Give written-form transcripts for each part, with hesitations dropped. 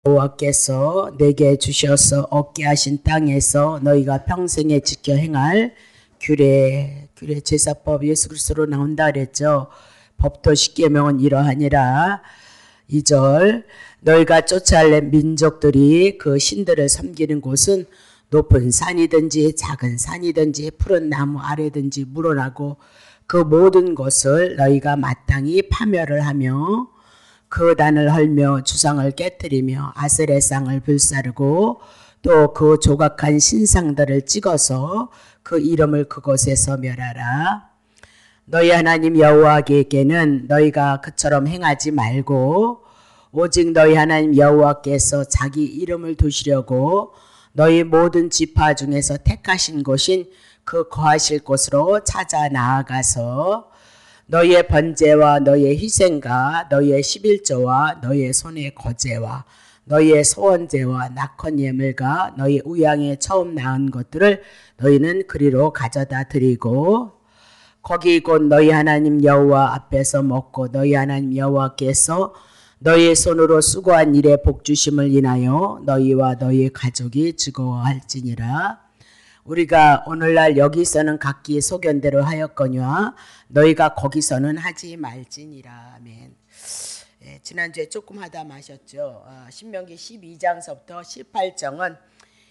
여호와께서 내게 주셔서 얻게 하신 땅에서 너희가 평생에 지켜 행할 규례 제사법 예수 그리스도로 나온다 그랬죠. 법도 십계명은 이러하니라. 2절 너희가 쫓아낼 민족들이 그 신들을 섬기는 곳은 높은 산이든지 작은 산이든지 푸른 나무 아래든지 물어나고 그 모든 것을 너희가 마땅히 파멸을 하며 그 단을 헐며 주상을 깨뜨리며 아세레상을 불사르고 또 그 조각한 신상들을 찍어서 그 이름을 그곳에서 멸하라. 너희 하나님 여호와께는 너희가 그처럼 행하지 말고 오직 너희 하나님 여호와께서 자기 이름을 두시려고 너희 모든 지파 중에서 택하신 곳인 그 거하실 곳으로 찾아 나아가서 너희의 번제와 너희의 희생과 너희의 11조와 너희의 손의 거제와 너희의 소원제와 낙헌 예물과 너희 우양에 처음 낳은 것들을 너희는 그리로 가져다 드리고 거기 곧 너희 하나님 여호와 앞에서 먹고 너희 하나님 여호와께서 너희의 손으로 수고한 일에 복주심을 인하여 너희와 너희의 가족이 즐거워할지니라. 우리가 오늘날 여기서는 각기 소견대로 하였거니와 너희가 거기서는 하지 말지니라. 아멘. 지난주에 조금 하다 마셨죠. 신명기 12장서부터 18장은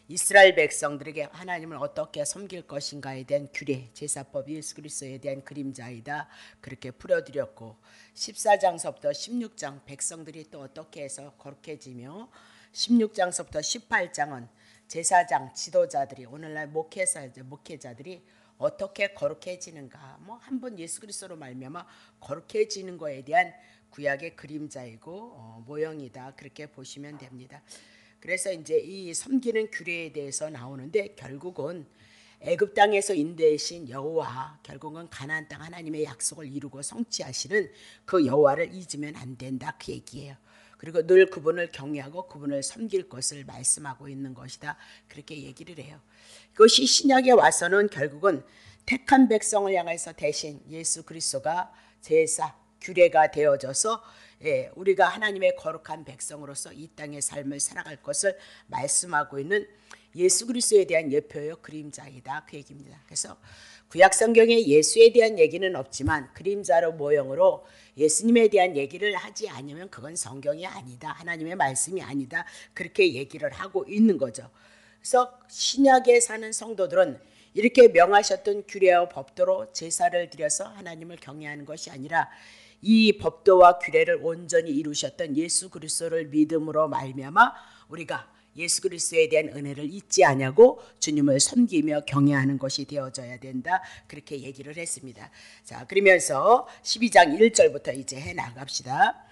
이스라엘 백성들에게 하나님을 어떻게 섬길 것인가에 대한 규례, 제사법, 예수 그리스도에 대한 그림자이다. 그렇게 풀어드렸고 14장서부터 16장 백성들이 또 어떻게 해서 거룩해지며 16장서부터 18장은 제사장, 지도자들이 오늘날 목회자들이 어떻게 거룩해지는가 한 번 예수 그리스도로 말미암아 거룩해지는 거에 대한 구약의 그림자이고 모형이다. 그렇게 보시면 됩니다. 그래서 이제 이 섬기는 규례에 대해서 나오는데 결국은 애굽 땅에서 인도하신 여호와, 결국은 가나안 땅 하나님의 약속을 이루고 성취하시는 그 여호와를 잊으면 안 된다. 그 얘기예요. 그리고 늘 그분을 경외하고 그분을 섬길 것을 말씀하고 있는 것이다. 그렇게 얘기를 해요. 그것이 신약에 와서는 결국은 택한 백성을 향해서 대신 예수 그리스도가 제사, 규례가 되어져서 우리가 하나님의 거룩한 백성으로서 이 땅의 삶을 살아갈 것을 말씀하고 있는 예수 그리스도에 대한 예표요 그림자이다. 그 얘기입니다. 그래서 구약 성경에 예수에 대한 얘기는 없지만 그림자로 모형으로 예수님에 대한 얘기를 하지 않으면 그건 성경이 아니다. 하나님의 말씀이 아니다. 그렇게 얘기를 하고 있는 거죠. 그래서 신약에 사는 성도들은 이렇게 명하셨던 규례와 법도로 제사를 드려서 하나님을 경외하는 것이 아니라 이 법도와 규례를 온전히 이루셨던 예수 그리스도를 믿음으로 말미암아 우리가 예수 그리스도에 대한 은혜를 잊지 아니하고 주님을 섬기며 경외하는 것이 되어져야 된다. 그렇게 얘기를 했습니다. 자, 그러면서 12장 1절부터 이제 해나갑시다.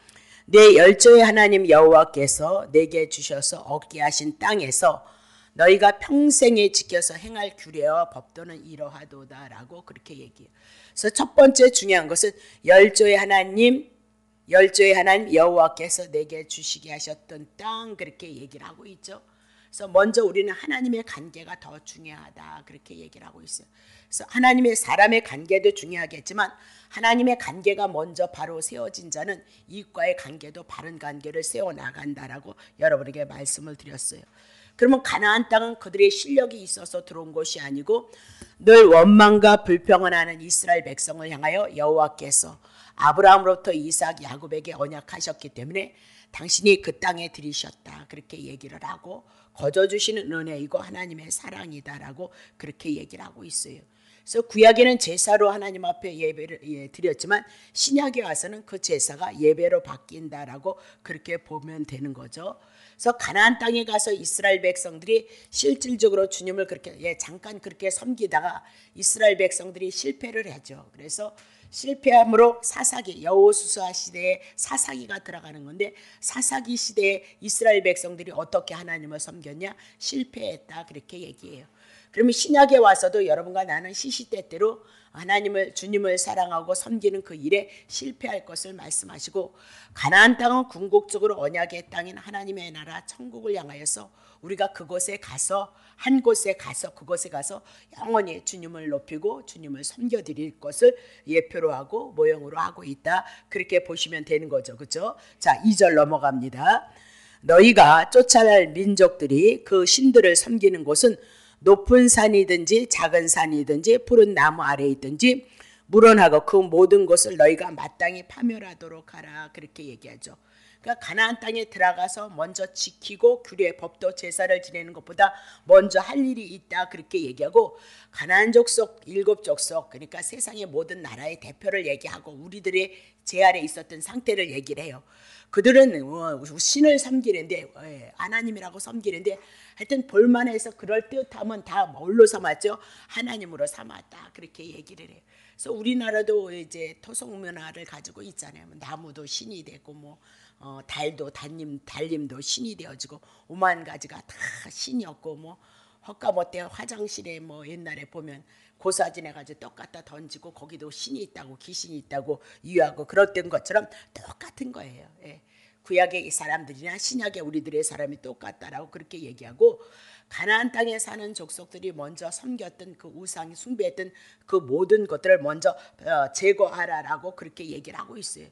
내 열조의 하나님 여호와께서 내게 주셔서 얻게 하신 땅에서 너희가 평생에 지켜서 행할 규례와 법도는 이러하도다라고 그렇게 얘기해요. 그래서 첫 번째 중요한 것은 열조의 하나님 여호와께서 내게 주시게 하셨던 땅 그렇게 얘기를 하고 있죠. 그래서 먼저 우리는 하나님의 관계가 더 중요하다 그렇게 얘기를 하고 있어요. 그래서 하나님의 사람의 관계도 중요하겠지만 하나님의 관계가 먼저 바로 세워진 자는 이웃과의 관계도 바른 관계를 세워나간다라고 여러분에게 말씀을 드렸어요. 그러면 가나안 땅은 그들의 실력이 있어서 들어온 것이 아니고 늘 원망과 불평을 하는 이스라엘 백성을 향하여 여호와께서 아브라함으로부터 이삭, 야곱에게 언약하셨기 때문에 당신이 그 땅에 들이셨다. 그렇게 얘기를 하고 거저주시는 은혜이고 하나님의 사랑이다라고 그렇게 얘기를 하고 있어요. 그래서 구약에는 제사로 하나님 앞에 예배를 드렸지만 신약에 와서는 그 제사가 예배로 바뀐다라고 그렇게 보면 되는 거죠. 그래서 가나안 땅에 가서 이스라엘 백성들이 실질적으로 주님을 그렇게 잠깐 그렇게 섬기다가 이스라엘 백성들이 실패를 하죠. 그래서 실패함으로 사사기 여호수아 시대에 사사기가 들어가는 건데 사사기 시대에 이스라엘 백성들이 어떻게 하나님을 섬겼냐? 실패했다 그렇게 얘기해요. 그러면 신약에 와서도 여러분과 나는 시시때때로 하나님을 주님을 사랑하고 섬기는 그 일에 실패할 것을 말씀하시고 가나안 땅은 궁극적으로 언약의 땅인 하나님의 나라 천국을 향하여서 우리가 그곳에 가서 한 곳에 가서 그곳에 가서 영원히 주님을 높이고 주님을 섬겨드릴 것을 예표로 하고 모형으로 하고 있다. 그렇게 보시면 되는 거죠. 그렇죠? 자, 2절 넘어갑니다. 너희가 쫓아날 민족들이 그 신들을 섬기는 곳은 높은 산이든지 작은 산이든지 푸른 나무 아래에 있든지 물어나고 그 모든 것을 너희가 마땅히 파멸하도록 하라. 그렇게 얘기하죠. 그러니까 가나안 땅에 들어가서 먼저 지키고 규례, 법도, 제사를 지내는 것보다 먼저 할 일이 있다. 그렇게 얘기하고 가나안 족속, 일곱 족속, 그러니까 세상의 모든 나라의 대표를 얘기하고 우리들의 제 아래 있었던 상태를 얘기를 해요. 그들은 신을 섬기는데 하나님이라고 섬기는데 하여튼 볼만해서 그럴 듯하면 다 뭘로 삼았죠? 하나님으로 삼았다. 그렇게 얘기를 해요. 그래서 우리나라도 이제 토속 문화를 가지고 있잖아요. 나무도 신이 되고 달도 달님도 신이 되어지고 오만 가지가 다 신이었고 헛가못해 화장실에 옛날에 보면 고사진 해가지고 떡 갖다 던지고 거기도 신이 있다고 귀신이 있다고 이유하고 그랬던 것처럼 똑같은 거예요. 예. 구약의 사람들이나 신약의 우리들의 사람이 똑같다라고 그렇게 얘기하고 가나안 땅에 사는 족속들이 먼저 섬겼던 그 우상이 숭배했던 그 모든 것들을 먼저 제거하라라고 그렇게 얘기를 하고 있어요.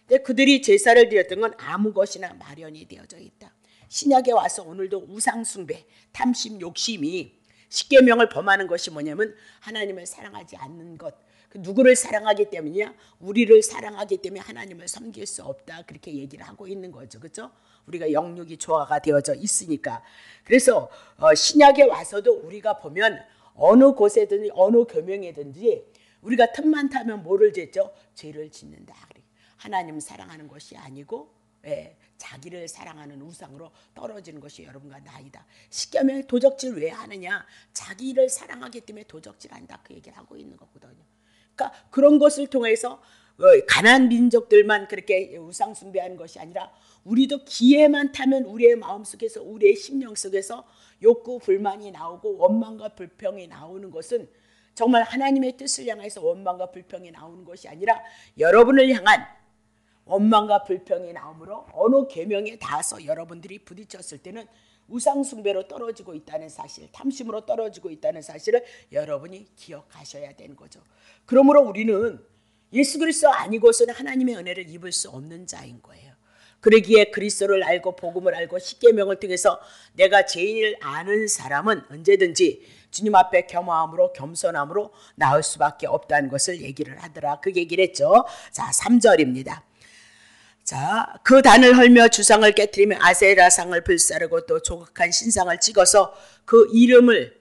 근데 그들이 제사를 드렸던 건 아무 것이나 마련이 되어져 있다. 신약에 와서 오늘도 우상 숭배, 탐심, 욕심이 십계명을 범하는 것이 뭐냐면 하나님을 사랑하지 않는 것. 누구를 사랑하기 때문이냐? 우리를 사랑하기 때문에 하나님을 섬길 수 없다. 그렇게 얘기를 하고 있는 거죠. 그렇죠? 우리가 영육이 조화가 되어져 있으니까. 그래서 신약에 와서도 우리가 보면 어느 곳에든지 어느 계명이든지 우리가 틈만 타면 뭐를 짓죠? 죄를 짓는다. 하나님 사랑하는 것이 아니고 자기를 사랑하는 우상으로 떨어지는 것이 여러분과 나이다. 십계명의 도적질 왜 하느냐? 자기를 사랑하기 때문에 도적질한다. 그 얘기를 하고 있는 거거든요. 그러니까 그런 것을 통해서 가난한 민족들만 그렇게 우상 숭배하는 것이 아니라 우리도 기회만 타면 우리의 마음속에서 우리의 심령 속에서 욕구 불만이 나오고 원망과 불평이 나오는 것은 정말 하나님의 뜻을 향해서 원망과 불평이 나오는 것이 아니라 여러분을 향한 원망과 불평이 나오므로 어느 계명에 닿아서 여러분들이 부딪혔을 때는 우상숭배로 떨어지고 있다는 사실, 탐심으로 떨어지고 있다는 사실을 여러분이 기억하셔야 되는 거죠. 그러므로 우리는 예수 그리스도 아니고서는 하나님의 은혜를 입을 수 없는 자인 거예요. 그러기에 그리스도를 알고 복음을 알고 십계명을 통해서 내가 죄인을 아는 사람은 언제든지 주님 앞에 겸허함으로 겸손함으로 나올 수밖에 없다는 것을 얘기를 하더라. 그 얘기를 했죠. 자, 3절입니다. 자, 그 단을 헐며 주상을 깨트리며 아세라상을 불사르고 또 조각한 신상을 찍어서 그 이름을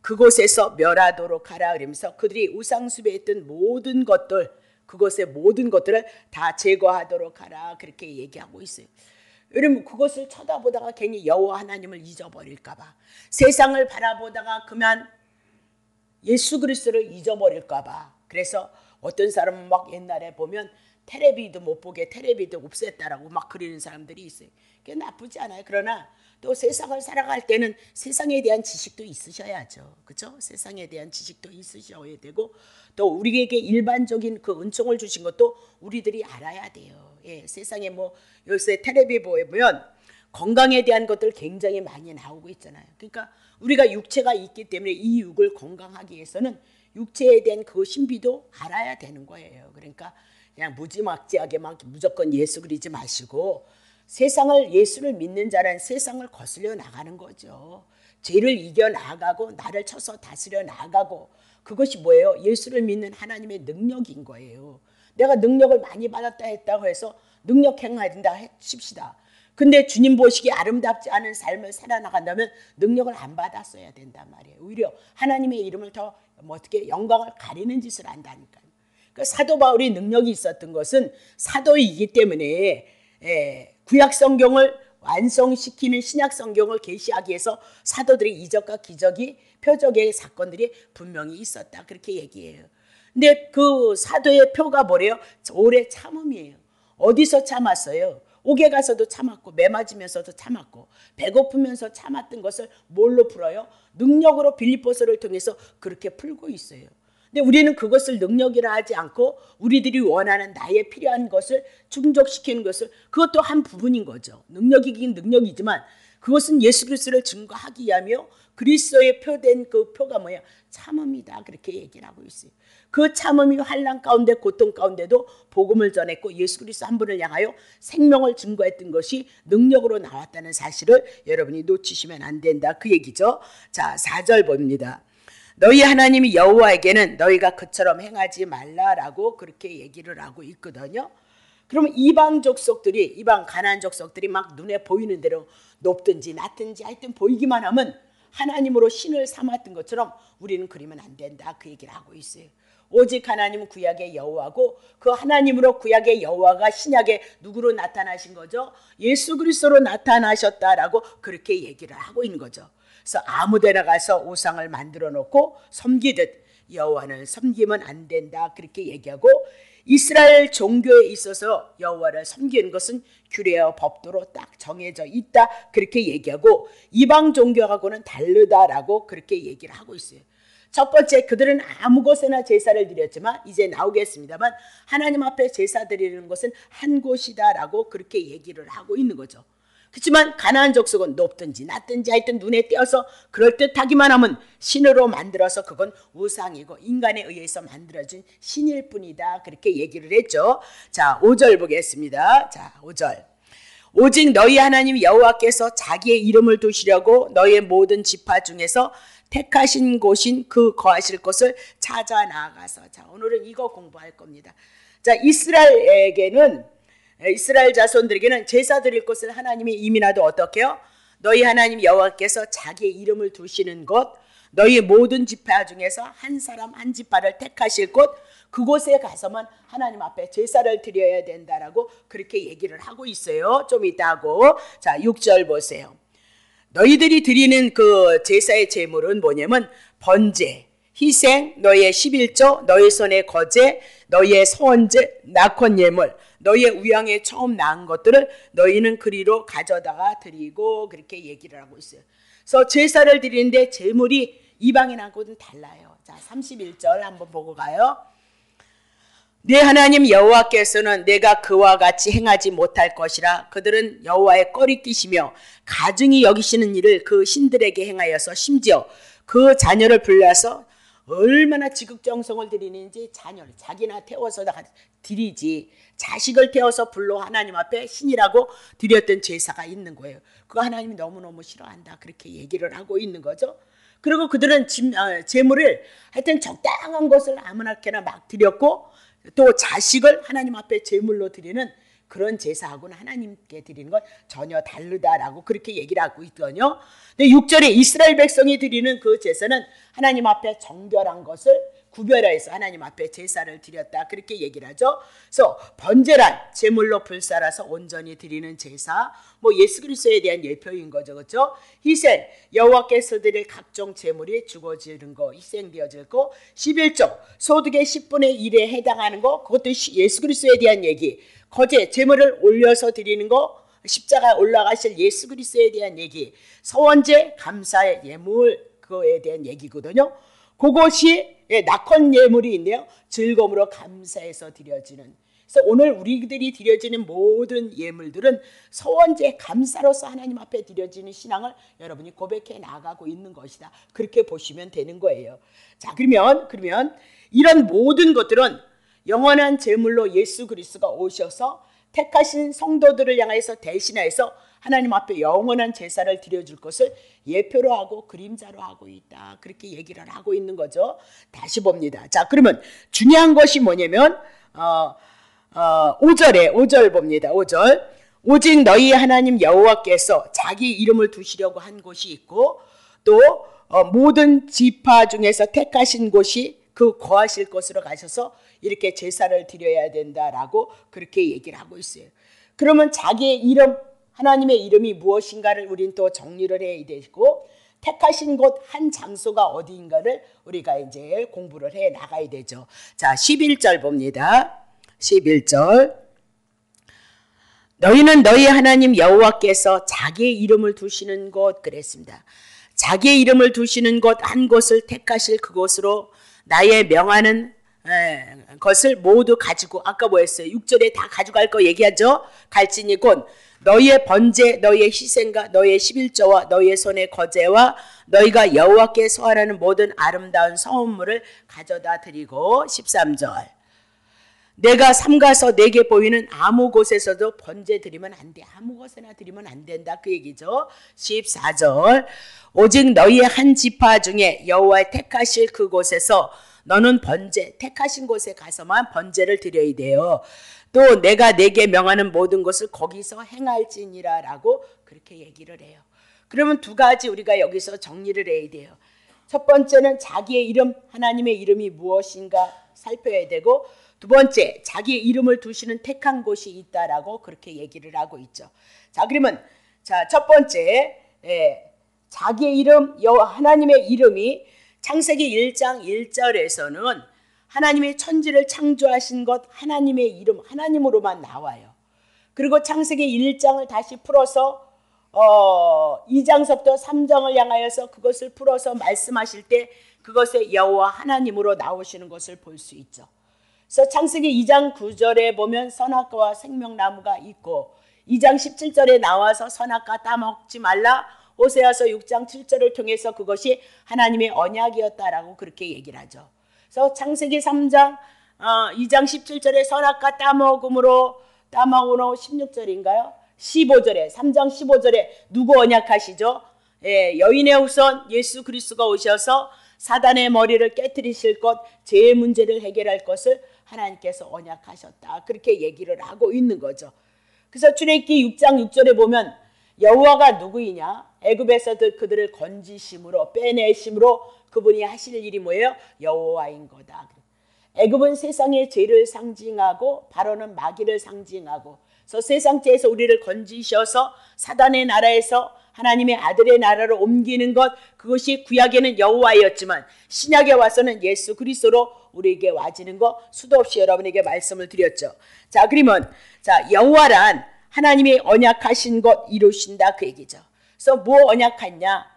그곳에서 멸하도록 하라. 그러면서 그들이 우상숭배했던 모든 것들, 그것의 모든 것들을 다 제거하도록 하라. 그렇게 얘기하고 있어요. 여러분, 그것을 쳐다보다가 괜히 여호와 하나님을 잊어버릴까 봐, 세상을 바라보다가 그만 예수 그리스도를 잊어버릴까 봐. 그래서 어떤 사람은 막 옛날에 보면 텔레비도 못 보게 텔레비도 없앴다라고 막 그러는 사람들이 있어요. 그게 나쁘지 않아요. 그러나 또 세상을 살아갈 때는 세상에 대한 지식도 있으셔야죠. 그렇죠? 세상에 대한 지식도 있으셔야 되고 또 우리에게 일반적인 그 은총을 주신 것도 우리들이 알아야 돼요. 예, 세상에 요새 텔레비 보면 건강에 대한 것들 굉장히 많이 나오고 있잖아요. 그러니까 우리가 육체가 있기 때문에 이 육을 건강하기 위해서는 육체에 대한 그 신비도 알아야 되는 거예요. 그러니까 그냥 무지막지하게 막 무조건 예수 그리지 마시고 예수를 믿는 자는 세상을 거슬려 나가는 거죠. 죄를 이겨 나가고 나를 쳐서 다스려 나가고 그것이 뭐예요? 예수를 믿는 하나님의 능력인 거예요. 내가 능력을 많이 받았다 했다고 해서 능력 행한다 칩시다. 근데 주님 보시기에 아름답지 않은 삶을 살아나간다면 능력을 안 받았어야 된단 말이에요. 오히려 하나님의 이름을 더 어떻게 영광을 가리는 짓을 한다니까요. 그러니까 사도 바울이 능력이 있었던 것은 사도이기 때문에 구약 성경을 완성시키는 신약 성경을 계시하기 위해서 사도들의 이적과 기적이 표적의 사건들이 분명히 있었다. 그렇게 얘기해요. 근데 그 사도의 표가 뭐래요? 오래 참음이에요. 어디서 참았어요? 옥에 가서도 참았고 매 맞으면서도 참았고 배고프면서 참았던 것을 뭘로 풀어요? 능력으로 빌립보서를 통해서 그렇게 풀고 있어요. 근데 우리는 그것을 능력이라 하지 않고 우리들이 원하는 나의 필요한 것을 충족시키는 것을 그것도 한 부분인 거죠. 능력이긴 능력이지만 그것은 예수 그리스도를 증거하기 위하며 그리스도의 표된 그 표가 뭐야? 참음이다. 그렇게 얘기를 하고 있어요. 그 참음이 환난 가운데 고통 가운데도 복음을 전했고 예수 그리스도 한 분을 향하여 생명을 증거했던 것이 능력으로 나왔다는 사실을 여러분이 놓치시면 안 된다. 그 얘기죠. 자, 4절 봅니다. 너희 하나님 여호와에게는 너희가 그처럼 행하지 말라라고 그렇게 얘기를 하고 있거든요. 그러면 이방 족속들이, 이방 가나안 족속들이 막 눈에 보이는 대로 높든지 낮든지 하여튼 보이기만 하면 하나님으로 신을 삼았던 것처럼 우리는 그러면 안 된다. 그 얘기를 하고 있어요. 오직 하나님은 구약의 여호와고 그 하나님으로 구약의 여호와가 신약에 누구로 나타나신 거죠? 예수 그리스도로 나타나셨다라고 그렇게 얘기를 하고 있는 거죠. 그래서 아무데나 가서 우상을 만들어 놓고 섬기듯 여호와는 섬기면 안 된다. 그렇게 얘기하고 이스라엘 종교에 있어서 여호와를 섬기는 것은 규례와 법도로 딱 정해져 있다. 그렇게 얘기하고 이방 종교하고는 다르다라고 그렇게 얘기를 하고 있어요. 첫 번째, 그들은 아무 곳에나 제사를 드렸지만 이제 나오겠습니다만 하나님 앞에 제사 드리는 것은 한 곳이다라고 그렇게 얘기를 하고 있는 거죠. 그렇지만 가나안 족속은 높든지 낮든지 하여튼 눈에 띄어서 그럴듯하기만 하면 신으로 만들어서 그건 우상이고 인간에 의해서 만들어진 신일 뿐이다. 그렇게 얘기를 했죠. 자, 5절 보겠습니다. 자, 5절. 오직 너희 하나님 여호와께서 자기의 이름을 두시려고 너희의 모든 지파 중에서 택하신 곳인 그 거하실 곳을 찾아 나가서. 자, 오늘은 이거 공부할 겁니다. 자, 이스라엘 자손들에게는 제사 드릴 곳을 하나님이 이미 나도 어떻게 해요? 너희 하나님 여호와께서 자기의 이름을 두시는 곳, 너희의 모든 지파 중에서 한 사람 한 지파를 택하실 곳, 그곳에 가서만 하나님 앞에 제사를 드려야 된다라고 그렇게 얘기를 하고 있어요. 좀 이따 하고. 자, 6절 보세요. 너희들이 드리는 그 제사의 제물은 뭐냐면 번제, 희생, 너희의 11조, 너희 손의 거제, 너희의 소원제, 낙혼 예물, 너희의 우양에 처음 낳은 것들을 너희는 그리로 가져다가 드리고 그렇게 얘기를 하고 있어요. 그래서 제사를 드리는데 제물이 이방인하고는 달라요. 자, 31절 한번 보고 가요. 네 하나님 여호와께서는 내가 그와 같이 행하지 못할 것이라 그들은 여호와의 꺼리끼시며 가증히 여기시는 일을 그 신들에게 행하여서 심지어 그 자녀를 불러서 얼마나 지극정성을 드리는지 자녀를 자기나 태워서 드리지 자식을 태워서 불러 하나님 앞에 신이라고 드렸던 제사가 있는 거예요. 그거 하나님이 너무너무 싫어한다. 그렇게 얘기를 하고 있는 거죠. 그리고 그들은 제물을 하여튼 적당한 것을 아무나게나 막 드렸고 또 자식을 하나님 앞에 제물로 드리는 그런 제사하고는 하나님께 드리는 건 전혀 다르다라고 그렇게 얘기를 하고 있거든요. 근데 6절에 이스라엘 백성이 드리는 그 제사는 하나님 앞에 정결한 것을 구별해서 하나님 앞에 제사를 드렸다 그렇게 얘기를 하죠. 그래서 번제란 제물로 불살아서 온전히 드리는 제사, 뭐 예수 그리스도에 대한 예표인 거죠, 그렇죠? 희생, 여호와께서 드릴 각종 제물이 죽어지는 거, 희생되어질 거. 11조, 소득의 10분의 1에 해당하는 거, 그것도 예수 그리스도에 대한 얘기. 거제, 제물을 올려서 드리는 거, 십자가에 올라가실 예수 그리스도에 대한 얘기. 서원제, 감사의 예물, 그거에 대한 얘기거든요. 그것이 낙헌 예물이 있네요. 즐거움으로 감사해서 드려지는. 그래서 오늘 우리들이 드려지는 모든 예물들은 서원제 감사로서 하나님 앞에 드려지는 신앙을 여러분이 고백해 나가고 있는 것이다. 그렇게 보시면 되는 거예요. 자, 그러면 이런 모든 것들은 영원한 제물로 예수 그리스도가 오셔서 택하신 성도들을 향해서 대신해서 하나님 앞에 영원한 제사를 드려줄 것을 예표로 하고 그림자로 하고 있다. 그렇게 얘기를 하고 있는 거죠. 다시 봅니다. 자, 그러면 중요한 것이 뭐냐면 5절 봅니다. 5절. 오직 너희 하나님 여호와께서 자기 이름을 두시려고 한 곳이 있고 또 모든 지파 중에서 택하신 곳이 그 거하실 곳으로 가셔서 이렇게 제사를 드려야 된다라고 그렇게 얘기를 하고 있어요. 그러면 자기의 이름, 하나님의 이름이 무엇인가를 우린 또 정리를 해야 되고 택하신 곳 한 장소가 어디인가를 우리가 이제 공부를 해 나가야 되죠. 자, 11절 봅니다. 11절. 너희는 너희 하나님 여호와께서 자기의 이름을 두시는 곳 그랬습니다. 자기의 이름을 두시는 곳 한 곳을 택하실 그곳으로 나의 명하는 것을 모두 가지고 아까 뭐였어요? 6절에 다 가져갈 거 얘기하죠. 갈지니 곧 너희의 번제 너희의 희생과 너희의 11조와 너희의 손의 거제와 너희가 여호와께 소환하는 모든 아름다운 성물을 가져다 드리고 13절 내가 삼가서 내게 보이는 아무 곳에서도 번제 드리면 안 돼. 아무 곳에나 드리면 안 된다. 그 얘기죠. 14절 오직 너희의 한 지파 중에 여호와의 택하실 그곳에서 너는 번제 택하신 곳에 가서만 번제를 드려야 돼요. 또 내가 내게 명하는 모든 것을 거기서 행할지니라 라고 그렇게 얘기를 해요. 그러면 두 가지 우리가 여기서 정리를 해야 돼요. 첫 번째는 자기의 이름, 하나님의 이름이 무엇인가 살펴야 되고 두 번째, 자기의 이름을 두시는 택한 곳이 있다라고 그렇게 얘기를 하고 있죠. 자, 그러면 첫 번째, 자기의 이름, 하나님의 이름이 창세기 1장 1절에서는 하나님의 천지를 창조하신 것 하나님의 이름, 하나님으로만 나와요. 그리고 창세기 1장을 다시 풀어서 2장서부터 3장을 향하여서 그것을 풀어서 말씀하실 때 그것의 여호와 하나님으로 나오시는 것을 볼 수 있죠. 그래서 창세기 2장 9절에 보면 선악과와 생명나무가 있고 2장 17절에 나와서 선악과 따먹지 말라 호세아서 6장 7절을 통해서 그것이 하나님의 언약이었다라고 그렇게 얘기를 하죠. 그래서 창세기 3장 2장 17절에 선악과 따먹음으로 16절인가요? 15절에 3장 15절에 누구 언약하시죠? 여인의 후손 예수 그리스도가 오셔서 사단의 머리를 깨뜨리실 것, 죄의 문제를 해결할 것을 하나님께서 언약하셨다. 그렇게 얘기를 하고 있는 거죠. 그래서 출애굽기 6장 6절에 보면 여호와가 누구이냐? 애굽에서 그들을 건지심으로 빼내심으로 그분이 하실 일이 뭐예요? 여호와인 거다. 애굽은 세상의 죄를 상징하고 바로는 마귀를 상징하고 그래서 세상죄에서 우리를 건지셔서 사단의 나라에서 하나님의 아들의 나라로 옮기는 것 그것이 구약에는 여호와였지만 신약에 와서는 예수 그리스도로 우리에게 와지는 거 수도 없이 여러분에게 말씀을 드렸죠. 자, 그러면 여호와란 하나님의 언약하신 것 이루신다 그 얘기죠. 그래서 뭐 언약했냐?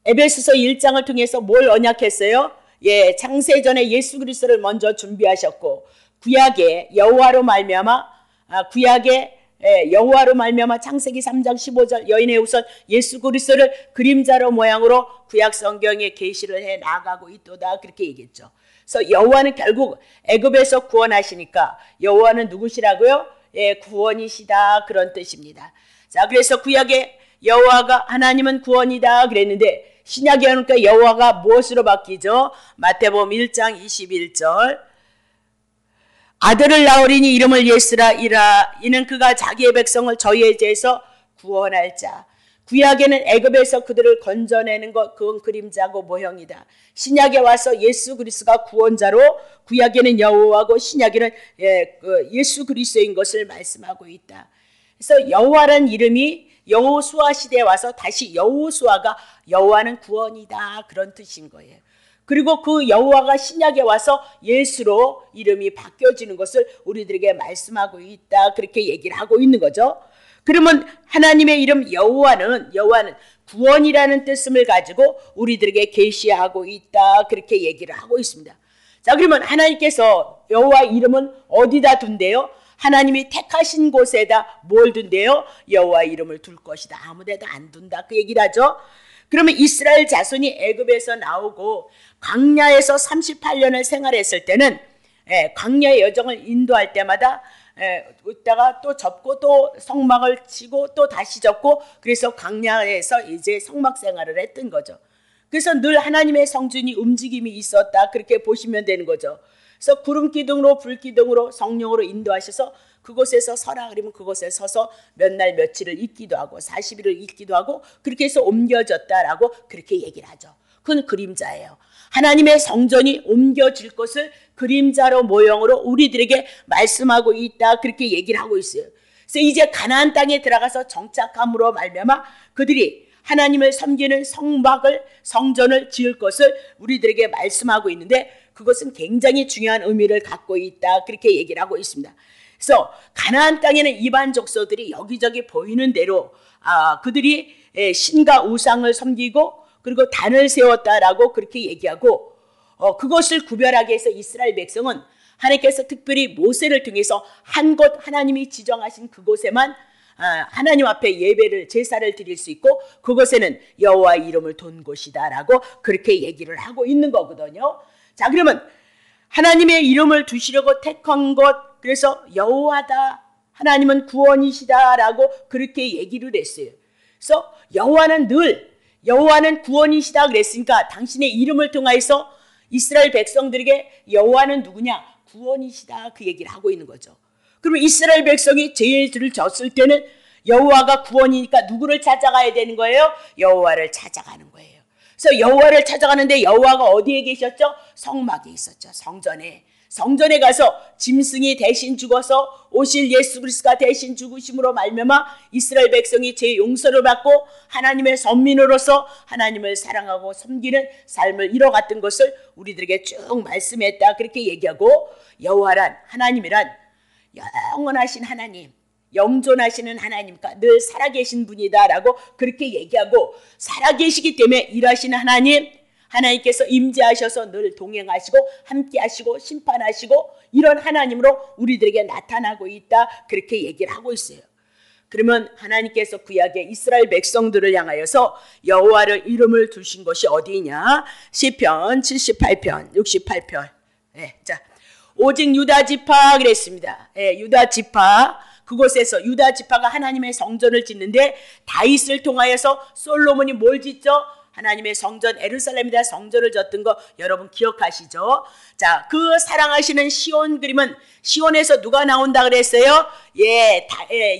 에베소서 1장을 통해서 뭘 언약했어요? 창세전에 예수 그리스도를 먼저 준비하셨고 구약에 여호와로 말미암아 창세기 3장 15절 여인의 후손 예수 그리스도를 그림자로 모양으로 구약 성경에 계시를 해 나가고 있도다 그렇게 얘기했죠. 그래서 여호와는 결국 애굽에서 구원하시니까 여호와는 누구시라고요? 구원이시다 그런 뜻입니다. 자, 그래서 구약에 여호와가 하나님은 구원이다 그랬는데 신약에 오니까 여호와가 무엇으로 바뀌죠? 마태복음 1장 21절 아들을 낳으리니 이름을 예수라 이는 그가 자기의 백성을 저희의 죄에서 구원할 자. 구약에는 애굽에서 그들을 건져내는 것 그건 그림자고 모형이다. 신약에 와서 예수 그리스도가 구원자로 구약에는 여호와고 신약에는 예수 그리스도인 것을 말씀하고 있다. 그래서 여호와라는 이름이 여호수아 시대에 와서 다시 여호수아가 여호와는 구원이다 그런 뜻인 거예요. 그리고 그 여호와가 신약에 와서 예수로 이름이 바뀌어지는 것을 우리들에게 말씀하고 있다 그렇게 얘기를 하고 있는 거죠. 그러면 하나님의 이름 여호와는 구원이라는 뜻을 가지고 우리들에게 계시하고 있다 그렇게 얘기를 하고 있습니다. 자, 그러면 하나님께서 여호와 이름은 어디다 둔대요? 하나님이 택하신 곳에다 뭘 둔대요? 여호와 이름을 둘 것이다. 아무데도 안 둔다 그 얘기를 하죠. 그러면 이스라엘 자손이 애굽에서 나오고 광야에서 38년을 생활했을 때는 광야의 여정을 인도할 때마다 웃다가 또 접고 또 성막을 치고 또 다시 접고 그래서 광야에서 이제 성막 생활을 했던 거죠. 그래서 늘 하나님의 성전이 움직임이 있었다 그렇게 보시면 되는 거죠. 그래서 구름 기둥으로 불 기둥으로 성령으로 인도하셔서 그곳에서 서라 그러면 그곳에 서서 몇 날 며칠을 있기도 하고 40일을 있기도 하고 그렇게 해서 옮겨졌다라고 그렇게 얘기를 하죠. 그건 그림자예요. 하나님의 성전이 옮겨질 것을 그림자로 모형으로 우리들에게 말씀하고 있다 그렇게 얘기를 하고 있어요. 그래서 이제 가나안 땅에 들어가서 정착함으로 말미암아 그들이 하나님을 섬기는 성전을 지을 것을 우리들에게 말씀하고 있는데 그것은 굉장히 중요한 의미를 갖고 있다 그렇게 얘기를 하고 있습니다. 그래서 가나안 땅에는 이방 족속들이 여기저기 보이는 대로 그들이 신과 우상을 섬기고 그리고 단을 세웠다라고 그렇게 얘기하고 그것을 구별하기 위해서 이스라엘 백성은 하나님께서 특별히 모세를 통해서 한 곳 하나님이 지정하신 그곳에만 하나님 앞에 예배를 제사를 드릴 수 있고 그곳에는 여호와 이름을 둔 곳이다라고 그렇게 얘기를 하고 있는 거거든요. 자, 그러면 하나님의 이름을 두시려고 택한 것, 그래서 여호와다, 하나님은 구원이시다라고 그렇게 얘기를 했어요. 그래서 여호와는 구원이시다 그랬으니까 당신의 이름을 통하여서 이스라엘 백성들에게 여호와는 누구냐? 구원이시다, 그 얘기를 하고 있는 거죠. 그러면 이스라엘 백성이 죄를 졌을 때는 여호와가 구원이니까 누구를 찾아가야 되는 거예요? 여호와를 찾아가는 거예요. 그래서 여호와를 찾아가는데 여호와가 어디에 계셨죠? 성막에 있었죠. 성전에 가서 짐승이 대신 죽어서 오실 예수 그리스도가 대신 죽으심으로 말미암아 이스라엘 백성이 죄 용서를 받고 하나님의 선민으로서 하나님을 사랑하고 섬기는 삶을 이뤄갔던 것을 우리들에게 쭉 말씀했다, 그렇게 얘기하고, 여호와란, 하나님이란 영원하신 하나님, 영존하시는 하나님과 늘 살아계신 분이다라고 그렇게 얘기하고, 살아계시기 때문에 일하시는 하나님께서 임재하셔서 늘 동행하시고 함께하시고 심판하시고 이런 하나님으로 우리들에게 나타나고 있다, 그렇게 얘기를 하고 있어요. 그러면 하나님께서 구약의 이스라엘 백성들을 향하여서 여호와를 이름을 두신 것이 어디냐? 시편 78편 68편. 자, 오직 유다 지파 그랬습니다. 유다 지파, 그곳에서 유다 지파가 하나님의 성전을 짓는데 다윗을 통하여서 솔로몬이 뭘 짓죠? 하나님의 성전, 예루살렘이다 성전을 졌던 거 여러분 기억하시죠? 자, 그 사랑하시는 시온 그림은, 시온에서 누가 나온다 그랬어요?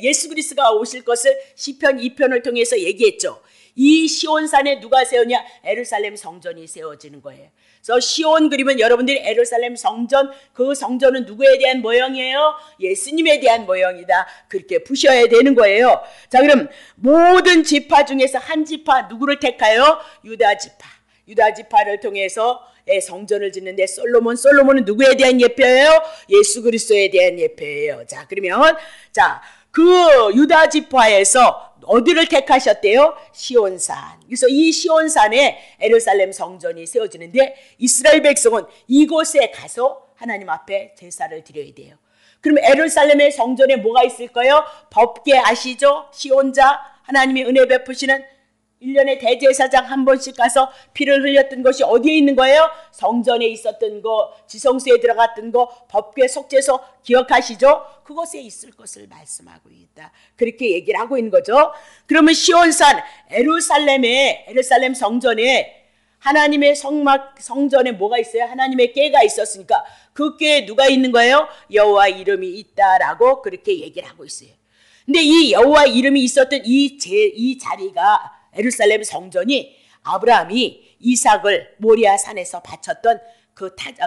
예수 그리스도가 오실 것을 시편 2편을 통해서 얘기했죠. 이 시온산에 누가 세우냐? 예루살렘 성전이 세워지는 거예요. 그래서 시온 그림은 여러분들이 예루살렘 성전, 그 성전은 누구에 대한 모형이에요? 예수님에 대한 모형이다, 그렇게 보셔야 되는 거예요. 자, 그럼 모든 지파 중에서 한 지파 누구를 택하여? 유다 지파를 통해서 성전을 짓는데 솔로몬은 누구에 대한 예표예요? 예수 그리스도에 대한 예표예요. 자, 그러면 그 유다 지파에서 어디를 택하셨대요? 시온산. 그래서 이 시온산에 예루살렘 성전이 세워지는데 이스라엘 백성은 이곳에 가서 하나님 앞에 제사를 드려야 돼요. 그럼 예루살렘의 성전에 뭐가 있을까요? 법궤 아시죠? 시온자, 하나님이 은혜 베푸시는 1년에 대제사장 한 번씩 가서 피를 흘렸던 것이 어디에 있는 거예요? 성전에 있었던 거, 지성소에 들어갔던 거, 법궤 속죄소 기억하시죠? 그곳에 있을 것을 말씀하고 있다, 그렇게 얘기를 하고 있는 거죠. 그러면 시온산 예루살렘 성전에 하나님의 성전에 뭐가 있어요? 하나님의 궤가 있었으니까 그 궤에 누가 있는 거예요? 여호와 이름이 있다라고 그렇게 얘기를 하고 있어요. 근데 이 여호와 이름이 있었던 이 자리가, 예루살렘 성전이 아브라함이 이삭을 모리아 산에서 바쳤던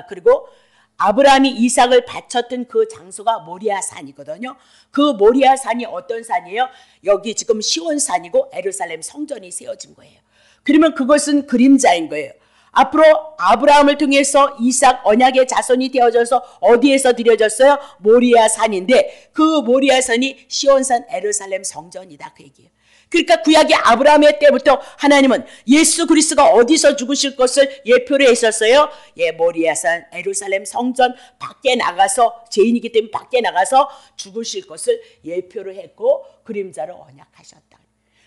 그리고 아브라함이 이삭을 바쳤던 그 장소가 모리아 산이거든요. 그 모리아 산이 어떤 산이에요? 여기 지금 시온산이고 예루살렘 성전이 세워진 거예요. 그러면 그것은 그림자인 거예요. 앞으로 아브라함을 통해서 이삭 언약의 자손이 되어져서 어디에서 드려졌어요? 모리아 산인데 그 모리아 산이 시온산 예루살렘 성전이다, 그 얘기예요. 그러니까 구약의 아브라함의 때부터 하나님은 예수 그리스도가 어디서 죽으실 것을 예표를 했었어요. 모리아산 예루살렘 성전 밖에 나가서, 죄인이기 때문에 밖에 나가서 죽으실 것을 예표를 했고 그림자로 언약하셨다.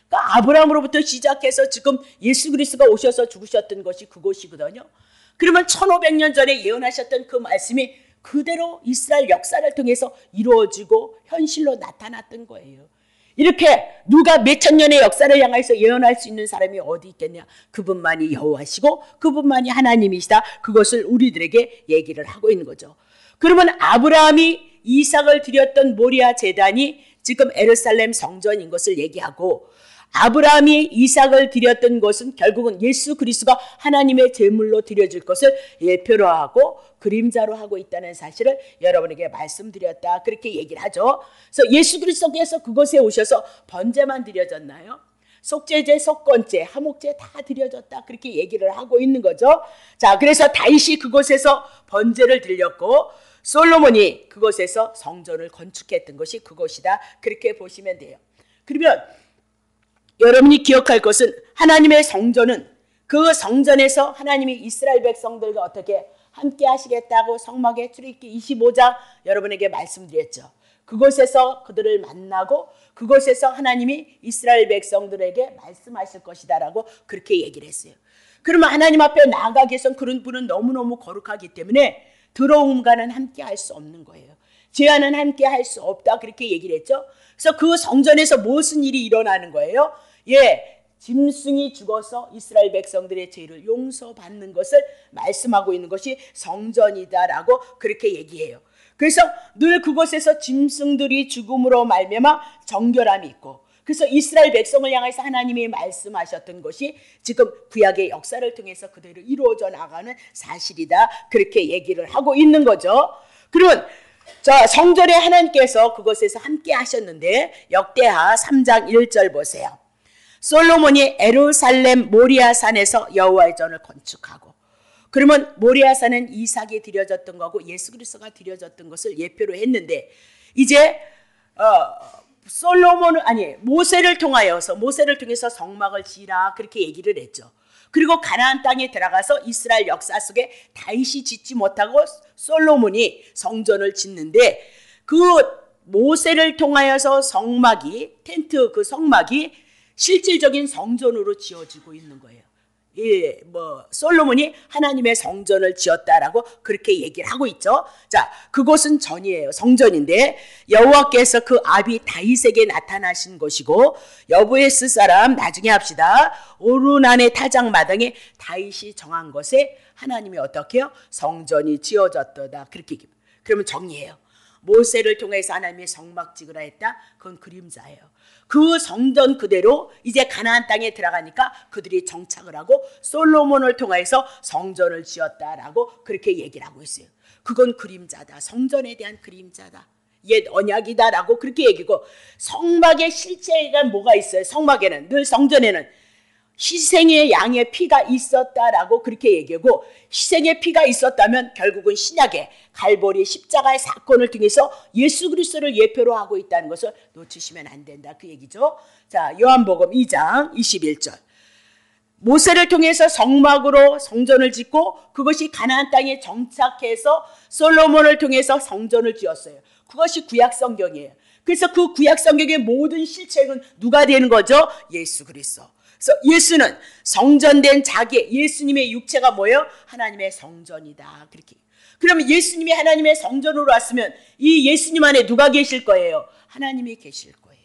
그러니까 아브라함으로부터 시작해서 지금 예수 그리스도가 오셔서 죽으셨던 것이 그곳이거든요. 그러면 1500년 전에 예언하셨던 그 말씀이 그대로 이스라엘 역사를 통해서 이루어지고 현실로 나타났던 거예요. 이렇게 누가 몇천 년의 역사를 향해서 예언할 수 있는 사람이 어디 있겠냐? 그분만이 여호와시고 그분만이 하나님이시다, 그것을 우리들에게 얘기를 하고 있는 거죠. 그러면 아브라함이 이삭을 드렸던 모리아 제단이 지금 예루살렘 성전인 것을 얘기하고, 아브라함이 이삭을 드렸던 것은 결국은 예수 그리스도가 하나님의 제물로 드려질 것을 예표로 하고 그림자로 하고 있다는 사실을 여러분에게 말씀드렸다, 그렇게 얘기를 하죠. 그래서 예수 그리스도께서 그곳에 오셔서 번제만 드려졌나요? 속죄제, 속건제, 화목제 다 드려졌다, 그렇게 얘기를 하고 있는 거죠. 자, 그래서 다윗이 그곳에서 번제를 드렸고 솔로몬이 그곳에서 성전을 건축했던 것이 그곳이다, 그렇게 보시면 돼요. 그러면 여러분이 기억할 것은 하나님의 성전은, 그 성전에서 하나님이 이스라엘 백성들과 어떻게 함께 하시겠다고 성막의 출애굽기 25장 여러분에게 말씀드렸죠. 그곳에서 그들을 만나고 그곳에서 하나님이 이스라엘 백성들에게 말씀하실 것이다라고 그렇게 얘기를 했어요. 그러면 하나님 앞에 나아가기 위해서는 그런 분은 너무너무 거룩하기 때문에 더러움과는 함께 할 수 없는 거예요. 죄와는 함께 할 수 없다 그렇게 얘기를 했죠. 그래서 그 성전에서 무슨 일이 일어나는 거예요? 짐승이 죽어서 이스라엘 백성들의 죄를 용서받는 것을 말씀하고 있는 것이 성전이다라고 그렇게 얘기해요. 그래서 늘 그곳에서 짐승들이 죽음으로 말미암아 정결함이 있고, 그래서 이스라엘 백성을 향해서 하나님이 말씀하셨던 것이 지금 구약의 역사를 통해서 그대로 이루어져 나가는 사실이다 그렇게 얘기를 하고 있는 거죠. 그러면 성전에 하나님께서 그곳에서 함께 하셨는데 역대하 3장 1절 보세요. 솔로몬이 예루살렘 모리아산에서 여호와의 전을 건축하고, 그러면 모리아산은 이삭이 드려졌던 거고 예수 그리스도가 드려졌던 것을 예표로 했는데, 이제 모세를 통해서 성막을 지으라 그렇게 얘기를 했죠. 그리고 가나안 땅에 들어가서 이스라엘 역사 속에 다윗이 짓지 못하고 솔로몬이 성전을 짓는데, 그 모세를 통하여서 텐트 그 성막이 실질적인 성전으로 지어지고 있는 거예요. 솔로몬이 하나님의 성전을 지었다라고 그렇게 얘기를 하고 있죠. 자, 그곳은 전이에요. 성전인데 여호와께서 그 아비 다윗에게 나타나신 것이고, 여부에스 사람 나중에 합시다. 오르난의 타작마당에 다윗이 정한 것에 하나님이 어떻게 해요? 성전이 지어졌다 그렇게 얘기합니다. 그러면 정리해요. 모세를 통해서 하나님의 성막 지으라 했다. 그건 그림자예요. 그 성전 그대로 이제 가나안 땅에 들어가니까 그들이 정착을 하고 솔로몬을 통해서 성전을 지었다라고 그렇게 얘기를 하고 있어요. 그건 그림자다. 성전에 대한 그림자다. 옛 언약이다라고 그렇게 얘기고, 성막의 실체가 뭐가 있어요? 성막에는, 늘 성전에는 희생의 양의 피가 있었다라고 그렇게 얘기하고, 희생의 피가 있었다면 결국은 신약의 갈보리 십자가의 사건을 통해서 예수 그리스도를 예표로 하고 있다는 것을 놓치시면 안 된다 그 얘기죠. 자, 요한복음 2장 21절. 모세를 통해서 성막으로 성전을 짓고 그것이 가나안 땅에 정착해서 솔로몬을 통해서 성전을 지었어요. 그것이 구약 성경이에요. 그래서 그 구약 성경의 모든 실체는 누가 되는 거죠? 예수 그리스도. 그래서 예수는 성전된 예수님의 육체가 뭐예요? 하나님의 성전이다 그렇게. 그러면 예수님이 하나님의 성전으로 왔으면 이 예수님 안에 누가 계실 거예요? 하나님이 계실 거예요.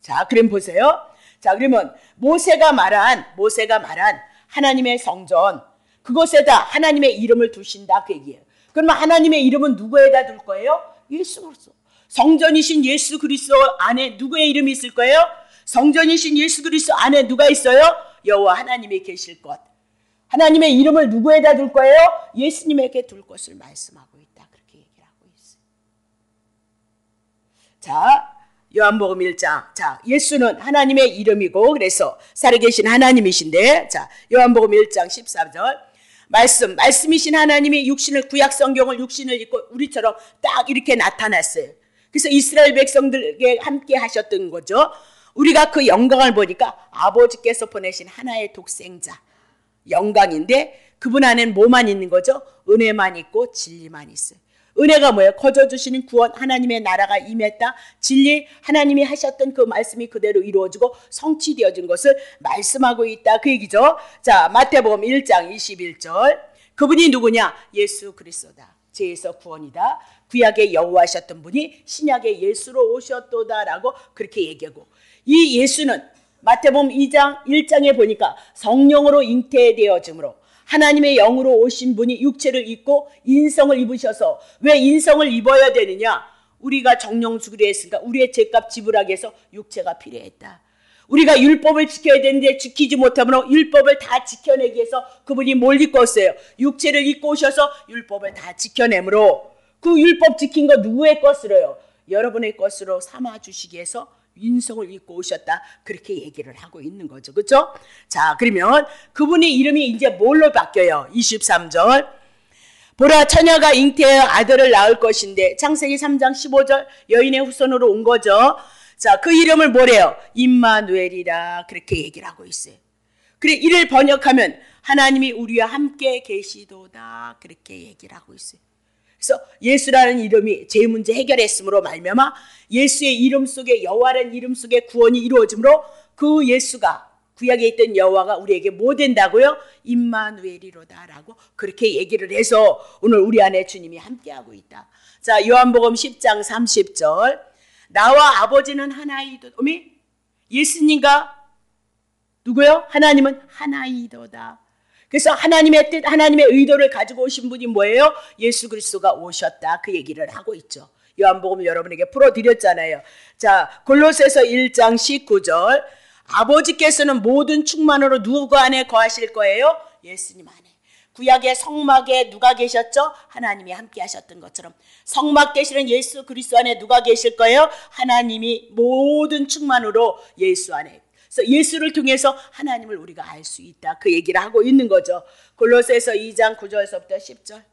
자, 그럼 보세요. 자, 그러면 모세가 말한 하나님의 성전, 그곳에다 하나님의 이름을 두신다 그 얘기예요. 그러면 하나님의 이름은 누구에다 둘 거예요? 예수 그리스도. 성전이신 예수 그리스도 안에 누구의 이름이 있을 거예요? 성전이신 예수 그리스도 안에 누가 있어요? 여호와 하나님이 계실 것. 하나님의 이름을 누구에다 둘 거예요? 예수님에게 둘 것을 말씀하고 있다 그렇게 얘기를 하고 있어요. 자, 요한복음 1장. 자, 예수는 하나님의 이름이고 그래서 살아계신 하나님이신데, 자, 요한복음 1장 14절. 말씀이신 하나님이 구약 성경을 육신을 입고 우리처럼 딱 이렇게 나타났어요. 그래서 이스라엘 백성들에게 함께 하셨던 거죠. 우리가 그 영광을 보니까 아버지께서 보내신 하나의 독생자 영광인데, 그분 안에는 뭐만 있는 거죠? 은혜만 있고 진리만 있어요. 은혜가 뭐예요? 거저 주시는 구원, 하나님의 나라가 임했다. 진리, 하나님이 하셨던 그 말씀이 그대로 이루어지고 성취되어진 것을 말씀하고 있다 그 얘기죠. 자, 마태복음 1장 21절. 그분이 누구냐? 예수 그리스도다. 죄에서 구원이다. 구약에 여호와셨던 분이 신약의 예수로 오셨도다라고 그렇게 얘기하고, 이 예수는 마태복음 2장 1장에 보니까 성령으로 잉태되어짐으로 하나님의 영으로 오신 분이 육체를 입고 인성을 입으셔서, 왜 인성을 입어야 되느냐? 우리가 정령수기를 했으니까 우리의 죄값 지불하기 위해서 육체가 필요했다. 우리가 율법을 지켜야 되는데 지키지 못하므로 율법을 다 지켜내기 위해서 그분이 뭘 입고 왔어요? 육체를 입고 오셔서 율법을 다 지켜내므로, 그 율법 지킨 거 누구의 것으로요? 여러분의 것으로 삼아주시기 위해서 인성을 입고 오셨다 그렇게 얘기를 하고 있는 거죠. 그렇죠? 자, 그러면 그분의 이름이 이제 뭘로 바뀌어요? 23절. 보라, 처녀가 잉태하여 아들을 낳을 것인데, 창세기 3장 15절 여인의 후손으로 온 거죠. 자, 그 이름을 뭐래요? 임마누엘이라 그렇게 얘기를 하고 있어요. 그래, 이를 번역하면 하나님이 우리와 함께 계시도다 그렇게 얘기를 하고 있어요. 그래서 예수라는 이름이 제 문제 해결했으므로 말미암아 예수의 이름 속에, 여호와라는 이름 속에 구원이 이루어지므로 그 예수가, 구약에 있던 여호와가 우리에게 뭐 된다고요? 임마누엘이로다라고 그렇게 얘기를 해서 오늘 우리 안에 주님이 함께하고 있다. 자, 요한복음 10장 30절. 나와 아버지는 하나이도다. 예수님과 누구요? 하나님은 하나이도다. 그래서 하나님의 뜻, 하나님의 의도를 가지고 오신 분이 뭐예요? 예수 그리스도가 오셨다. 그 얘기를 하고 있죠. 요한복음 여러분에게 풀어드렸잖아요. 자, 골로새서 1장 19절. 아버지께서는 모든 충만으로 누구 안에 거하실 거예요? 예수님 안에. 구약의 성막에 누가 계셨죠? 하나님이 함께 하셨던 것처럼 성막 계시는 예수 그리스도 안에 누가 계실 거예요? 하나님이 모든 충만으로 예수 안에. 그래서 예수를 통해서 하나님을 우리가 알 수 있다. 그 얘기를 하고 있는 거죠. 골로새서 2장 9절서부터 10절.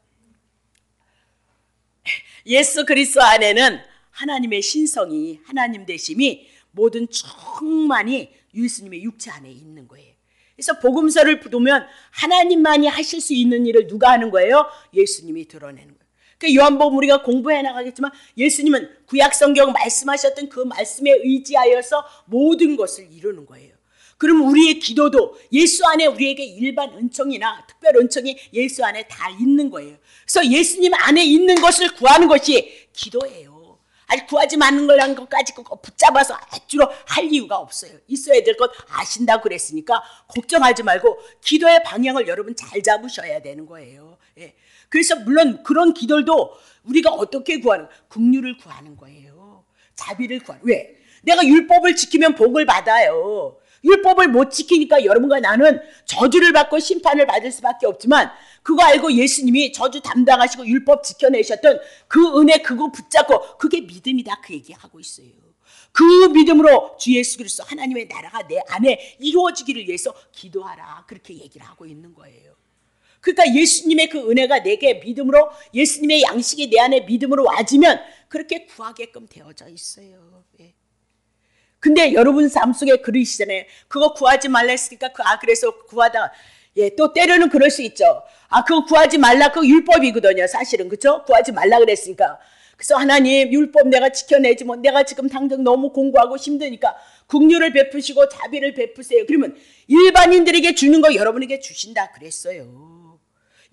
예수 그리스도 안에는 하나님의 신성이, 하나님 되심이, 모든 충만이 예수님의 육체 안에 있는 거예요. 그래서 복음서를 보면 하나님만이 하실 수 있는 일을 누가 하는 거예요? 예수님이 드러내는 거예요. 그 요한복음 우리가 공부해 나가겠지만 예수님은 구약 성경 말씀하셨던 그 말씀에 의지하여서 모든 것을 이루는 거예요. 그럼 우리의 기도도 예수 안에 우리에게 일반 은총이나 특별 은총이 예수 안에 다 있는 거예요. 그래서 예수님 안에 있는 것을 구하는 것이 기도예요. 아니 구하지 않는 거라는 것까지 붙잡아서 억지로 할 이유가 없어요. 있어야 될 것 아신다고 그랬으니까 걱정하지 말고 기도의 방향을 여러분 잘 잡으셔야 되는 거예요. 예. 그래서 물론 그런 기도도 우리가 어떻게 구하는 거예요? 긍휼을 구하는 거예요. 자비를 구하는 거예요. 왜? 내가 율법을 지키면 복을 받아요. 율법을 못 지키니까 여러분과 나는 저주를 받고 심판을 받을 수밖에 없지만 그거 알고 예수님이 저주 담당하시고 율법 지켜내셨던 그 은혜 그거 붙잡고 그게 믿음이다 그 얘기하고 있어요. 그 믿음으로 주 예수 그리스도 하나님의 나라가 내 안에 이루어지기를 위해서 기도하라 그렇게 얘기를 하고 있는 거예요. 그러니까 예수님의 그 은혜가 내게 믿음으로 예수님의 양식이 내 안에 믿음으로 와지면 그렇게 구하게끔 되어져 있어요. 예. 근데 여러분 삶 속에 그러시잖아요. 그거 구하지 말라 했으니까 그래서 구하다. 예, 또 때로는 그럴 수 있죠. 그거 구하지 말라. 그거 율법이거든요. 사실은. 그렇죠? 구하지 말라 그랬으니까. 그래서 하나님 율법 내가 지켜내지 뭐 내가 지금 당장 너무 공부하고 힘드니까 긍휼을 베푸시고 자비를 베푸세요. 그러면 일반인들에게 주는 거 여러분에게 주신다 그랬어요.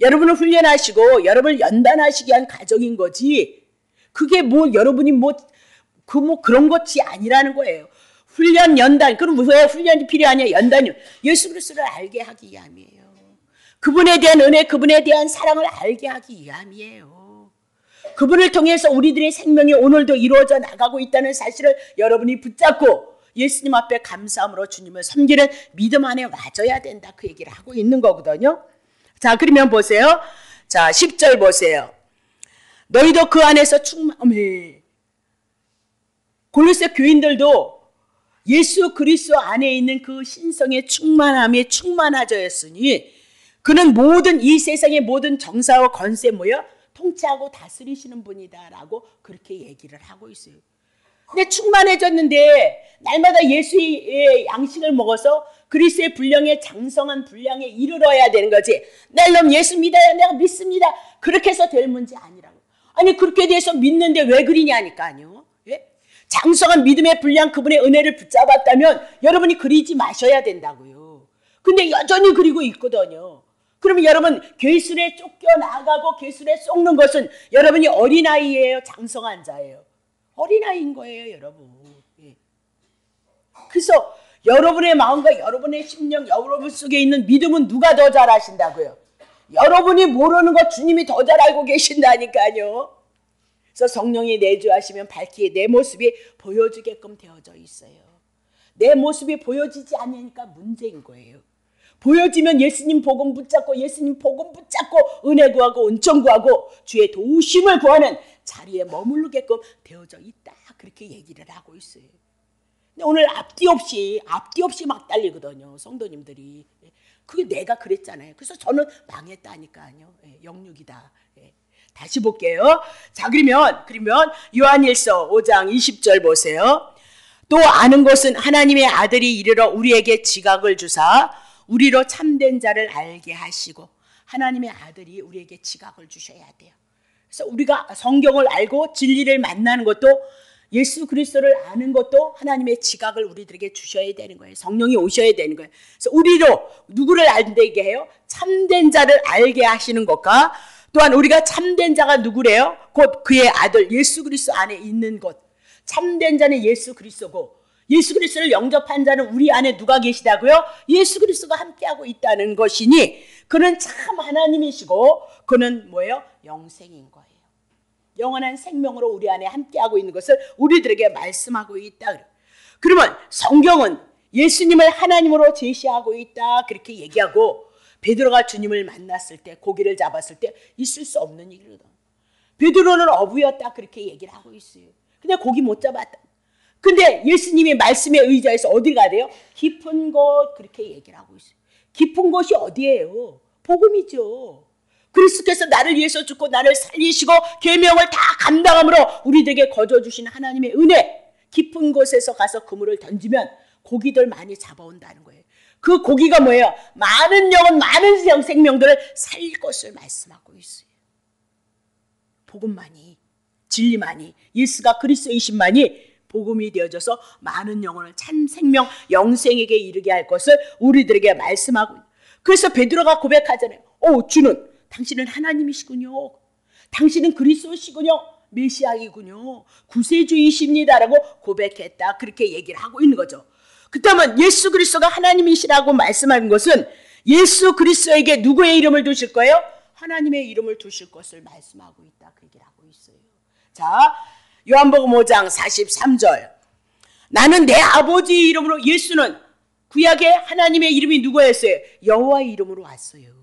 여러분을 훈련하시고 여러분을 연단하시기 위한 가정인 거지. 그게 뭐 여러분이 그런 것이 아니라는 거예요. 훈련, 연단. 그럼 왜 훈련이 필요하냐? 연단이 예수 그리스도를 알게 하기 위함이에요. 그분에 대한 은혜, 그분에 대한 사랑을 알게 하기 위함이에요. 그분을 통해서 우리들의 생명이 오늘도 이루어져 나가고 있다는 사실을 여러분이 붙잡고 예수님 앞에 감사함으로 주님을 섬기는 믿음 안에 와줘야 된다. 그 얘기를 하고 있는 거거든요. 자, 그러면 보세요. 자, 10절 보세요. 너희도 그 안에서 골로새 교인들도 예수 그리스도 안에 있는 그 신성의 충만함에 충만하여졌으니 그는 모든 이 세상의 모든 정사와 권세 통치하고 다스리시는 분이다라고 그렇게 얘기를 하고 있어요. 근데 충만해졌는데 날마다 예수의 양식을 먹어서 그리스도의 분량에 장성한 분량에 이르러야 되는 거지. 날 예수 믿어야 내가 믿습니다. 그렇게 해서 될 문제 아니라고. 아니 그렇게 돼서 믿는데 왜 그리냐니까요. 예? 장성한 믿음의 분량 그분의 은혜를 붙잡았다면 여러분이 그리지 마셔야 된다고요. 근데 여전히 그리고 있거든요. 그러면 여러분 괴술에 쫓겨나가고 괴술에 속는 것은 여러분이 어린아이예요? 장성한 자예요? 어린아이인 거예요 여러분. 예. 그래서 여러분의 마음과 여러분의 심령 여러분 속에 있는 믿음은 누가 더 잘 아신다고요? 여러분이 모르는 것 주님이 더 잘 알고 계신다니까요. 그래서 성령이 내주하시면 밝히 내 모습이 보여지게끔 되어져 있어요. 내 모습이 보여지지 않으니까 문제인 거예요. 보여지면 예수님 복음 붙잡고 예수님 복음 붙잡고 은혜 구하고 은총 구하고 주의 도우심을 구하는 자리에 머무르게끔 되어져 있다. 그렇게 얘기를 하고 있어요. 근데 오늘 앞뒤 없이 막 달리거든요. 성도님들이. 그게 내가 그랬잖아요. 그래서 저는 망했다니까요. 영육이다. 다시 볼게요. 자, 그러면 요한일서 5장 20절 보세요. 또 아는 것은 하나님의 아들이 이르러 우리에게 지각을 주사 우리로 참된 자를 알게 하시고 하나님의 아들이 우리에게 지각을 주셔야 돼요. 그래서 우리가 성경을 알고 진리를 만나는 것도 예수 그리스도를 아는 것도 하나님의 지각을 우리들에게 주셔야 되는 거예요. 성령이 오셔야 되는 거예요. 그래서 우리로 누구를 알게 해요? 참된 자를 알게 하시는 것과 또한 우리가 참된 자가 누구래요? 곧 그의 아들 예수 그리스도 안에 있는 것. 참된 자는 예수 그리스도고 예수 그리스도를 영접한 자는 우리 안에 누가 계시다고요? 예수 그리스도가 함께하고 있다는 것이니 그는 참 하나님이시고 그는 뭐예요? 영생인 거예요. 영원한 생명으로 우리 안에 함께하고 있는 것을 우리들에게 말씀하고 있다. 그러면 성경은 예수님을 하나님으로 제시하고 있다 그렇게 얘기하고 베드로가 주님을 만났을 때 고기를 잡았을 때 있을 수 없는 일이거든. 베드로는 어부였다 그렇게 얘기를 하고 있어요. 근데 고기 못 잡았다. 근데 예수님이 말씀에 의지해서 어디 가대요? 깊은 곳 그렇게 얘기를 하고 있어요. 깊은 곳이 어디예요? 복음이죠. 그리스도께서 나를 위해서 죽고 나를 살리시고 계명을 다 감당함으로 우리들에게 거저주신 하나님의 은혜. 깊은 곳에서 가서 그물을 던지면 고기들 많이 잡아온다는 거예요. 그 고기가 뭐예요? 많은 영혼, 많은 생명들을 살릴 것을 말씀하고 있어요. 복음만이, 진리만이, 예수가 그리스도이신만이 복음이 되어져서 많은 영혼을 참 생명, 영생에게 이르게 할 것을 우리들에게 말씀하고 있어요. 그래서 베드로가 고백하잖아요. 주는 당신은 하나님이시군요. 당신은 그리스도시군요. 메시아이군요. 구세주이십니다라고 고백했다. 그렇게 얘기를 하고 있는 거죠. 그렇다면 예수 그리스도가 하나님이시라고 말씀하는 것은 예수 그리스도에게 누구의 이름을 두실 거예요? 하나님의 이름을 두실 것을 말씀하고 있다. 그 얘기를 하고 있어요. 자, 요한복음 5장 43절. 나는 내 아버지 이름으로 예수는 구약에 하나님의 이름이 누구였어요? 여호와의 이름으로 왔어요.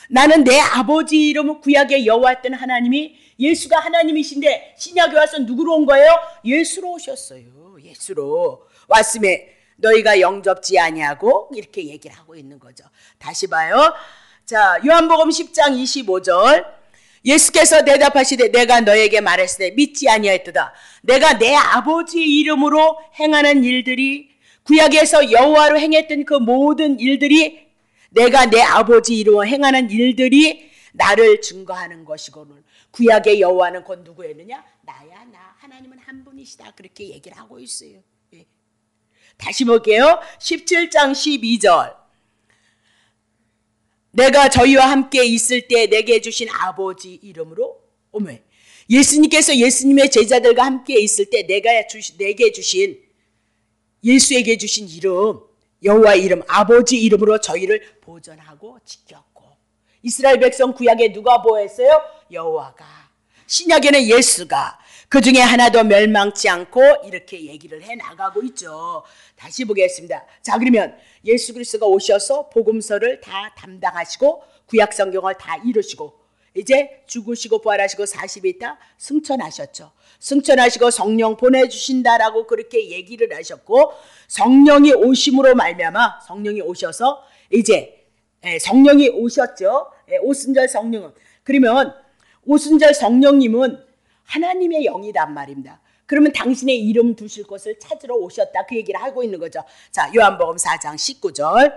나는 내 아버지 이름으로 구약에 여호와였던 하나님이 예수가 하나님이신데 신약에 와서 누구로 온 거예요? 예수로 오셨어요. 예수로 왔음에 너희가 영접지 아니하고 이렇게 얘기를 하고 있는 거죠. 다시 봐요. 자, 요한복음 10장 25절. 예수께서 대답하시되 내가 너에게 말했을 때 믿지 아니하였도다. 내가 내 아버지 이름으로 행하는 일들이 구약에서 여호와로 행했던 그 모든 일들이 내가 내 아버지 이름으로 행하는 일들이 나를 증거하는 것이거늘. 구약의 여호와는 곧 누구였느냐? 나야 나. 하나님은 한 분이시다. 그렇게 얘기를 하고 있어요. 예. 다시 볼게요. 17장 12절. 내가 저희와 함께 있을 때 내게 주신 아버지 이름으로 오메. 예수님께서 예수님의 제자들과 함께 있을 때 내게 주신 예수에게 주신 이름, 여호와의 이름, 아버지 이름으로 저희를 보존하고 지켰고 이스라엘 백성 구약에 누가 보호했어요? 여호와가. 신약에는 예수가. 그 중에 하나도 멸망치 않고 이렇게 얘기를 해나가고 있죠. 다시 보겠습니다. 자, 그러면 예수 그리스도가 오셔서 복음서를 다 담당하시고 구약 성경을 다 이루시고 이제 죽으시고 부활하시고 40일 있다 승천하셨죠. 승천하시고 성령 보내주신다라고 그렇게 얘기를 하셨고 성령이 오심으로 말미암아 성령이 오셔서 이제 성령이 오셨죠. 오순절 성령은. 그러면 오순절 성령님은 하나님의 영이란 말입니다. 그러면 당신의 이름 두실 것을 찾으러 오셨다. 그 얘기를 하고 있는 거죠. 자, 요한복음 4장 19절.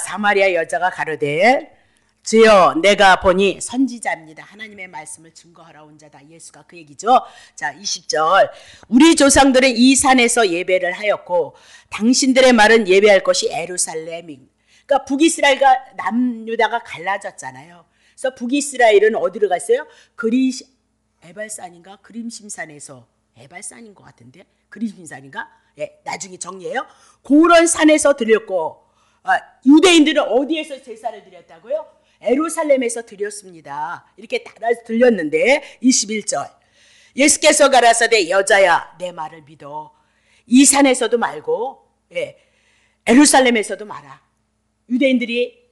사마리아 여자가 가로되 주여 내가 보니 선지자입니다. 하나님의 말씀을 증거하러 온 자다. 예수가 그 얘기죠. 자, 20절. 우리 조상들은 이 산에서 예배를 하였고 당신들의 말은 예배할 것이 예루살렘입니다. 그러니까 북이스라엘과 남유다가 갈라졌잖아요. 그래서 북이스라엘은 어디로 갔어요? 에발산인가? 그림심산에서 에발산인 것 같은데 그림심산인가? 예, 나중에 정리해요. 그런 산에서 드렸고 유대인들은 어디에서 제사를 드렸다고요? 예루살렘에서 드렸습니다. 이렇게 따라서 드렸는데 21절. 예수께서 가라사대 여자야 내 말을 믿어. 이 산에서도 말고 예루살렘에서도 마라. 유대인들이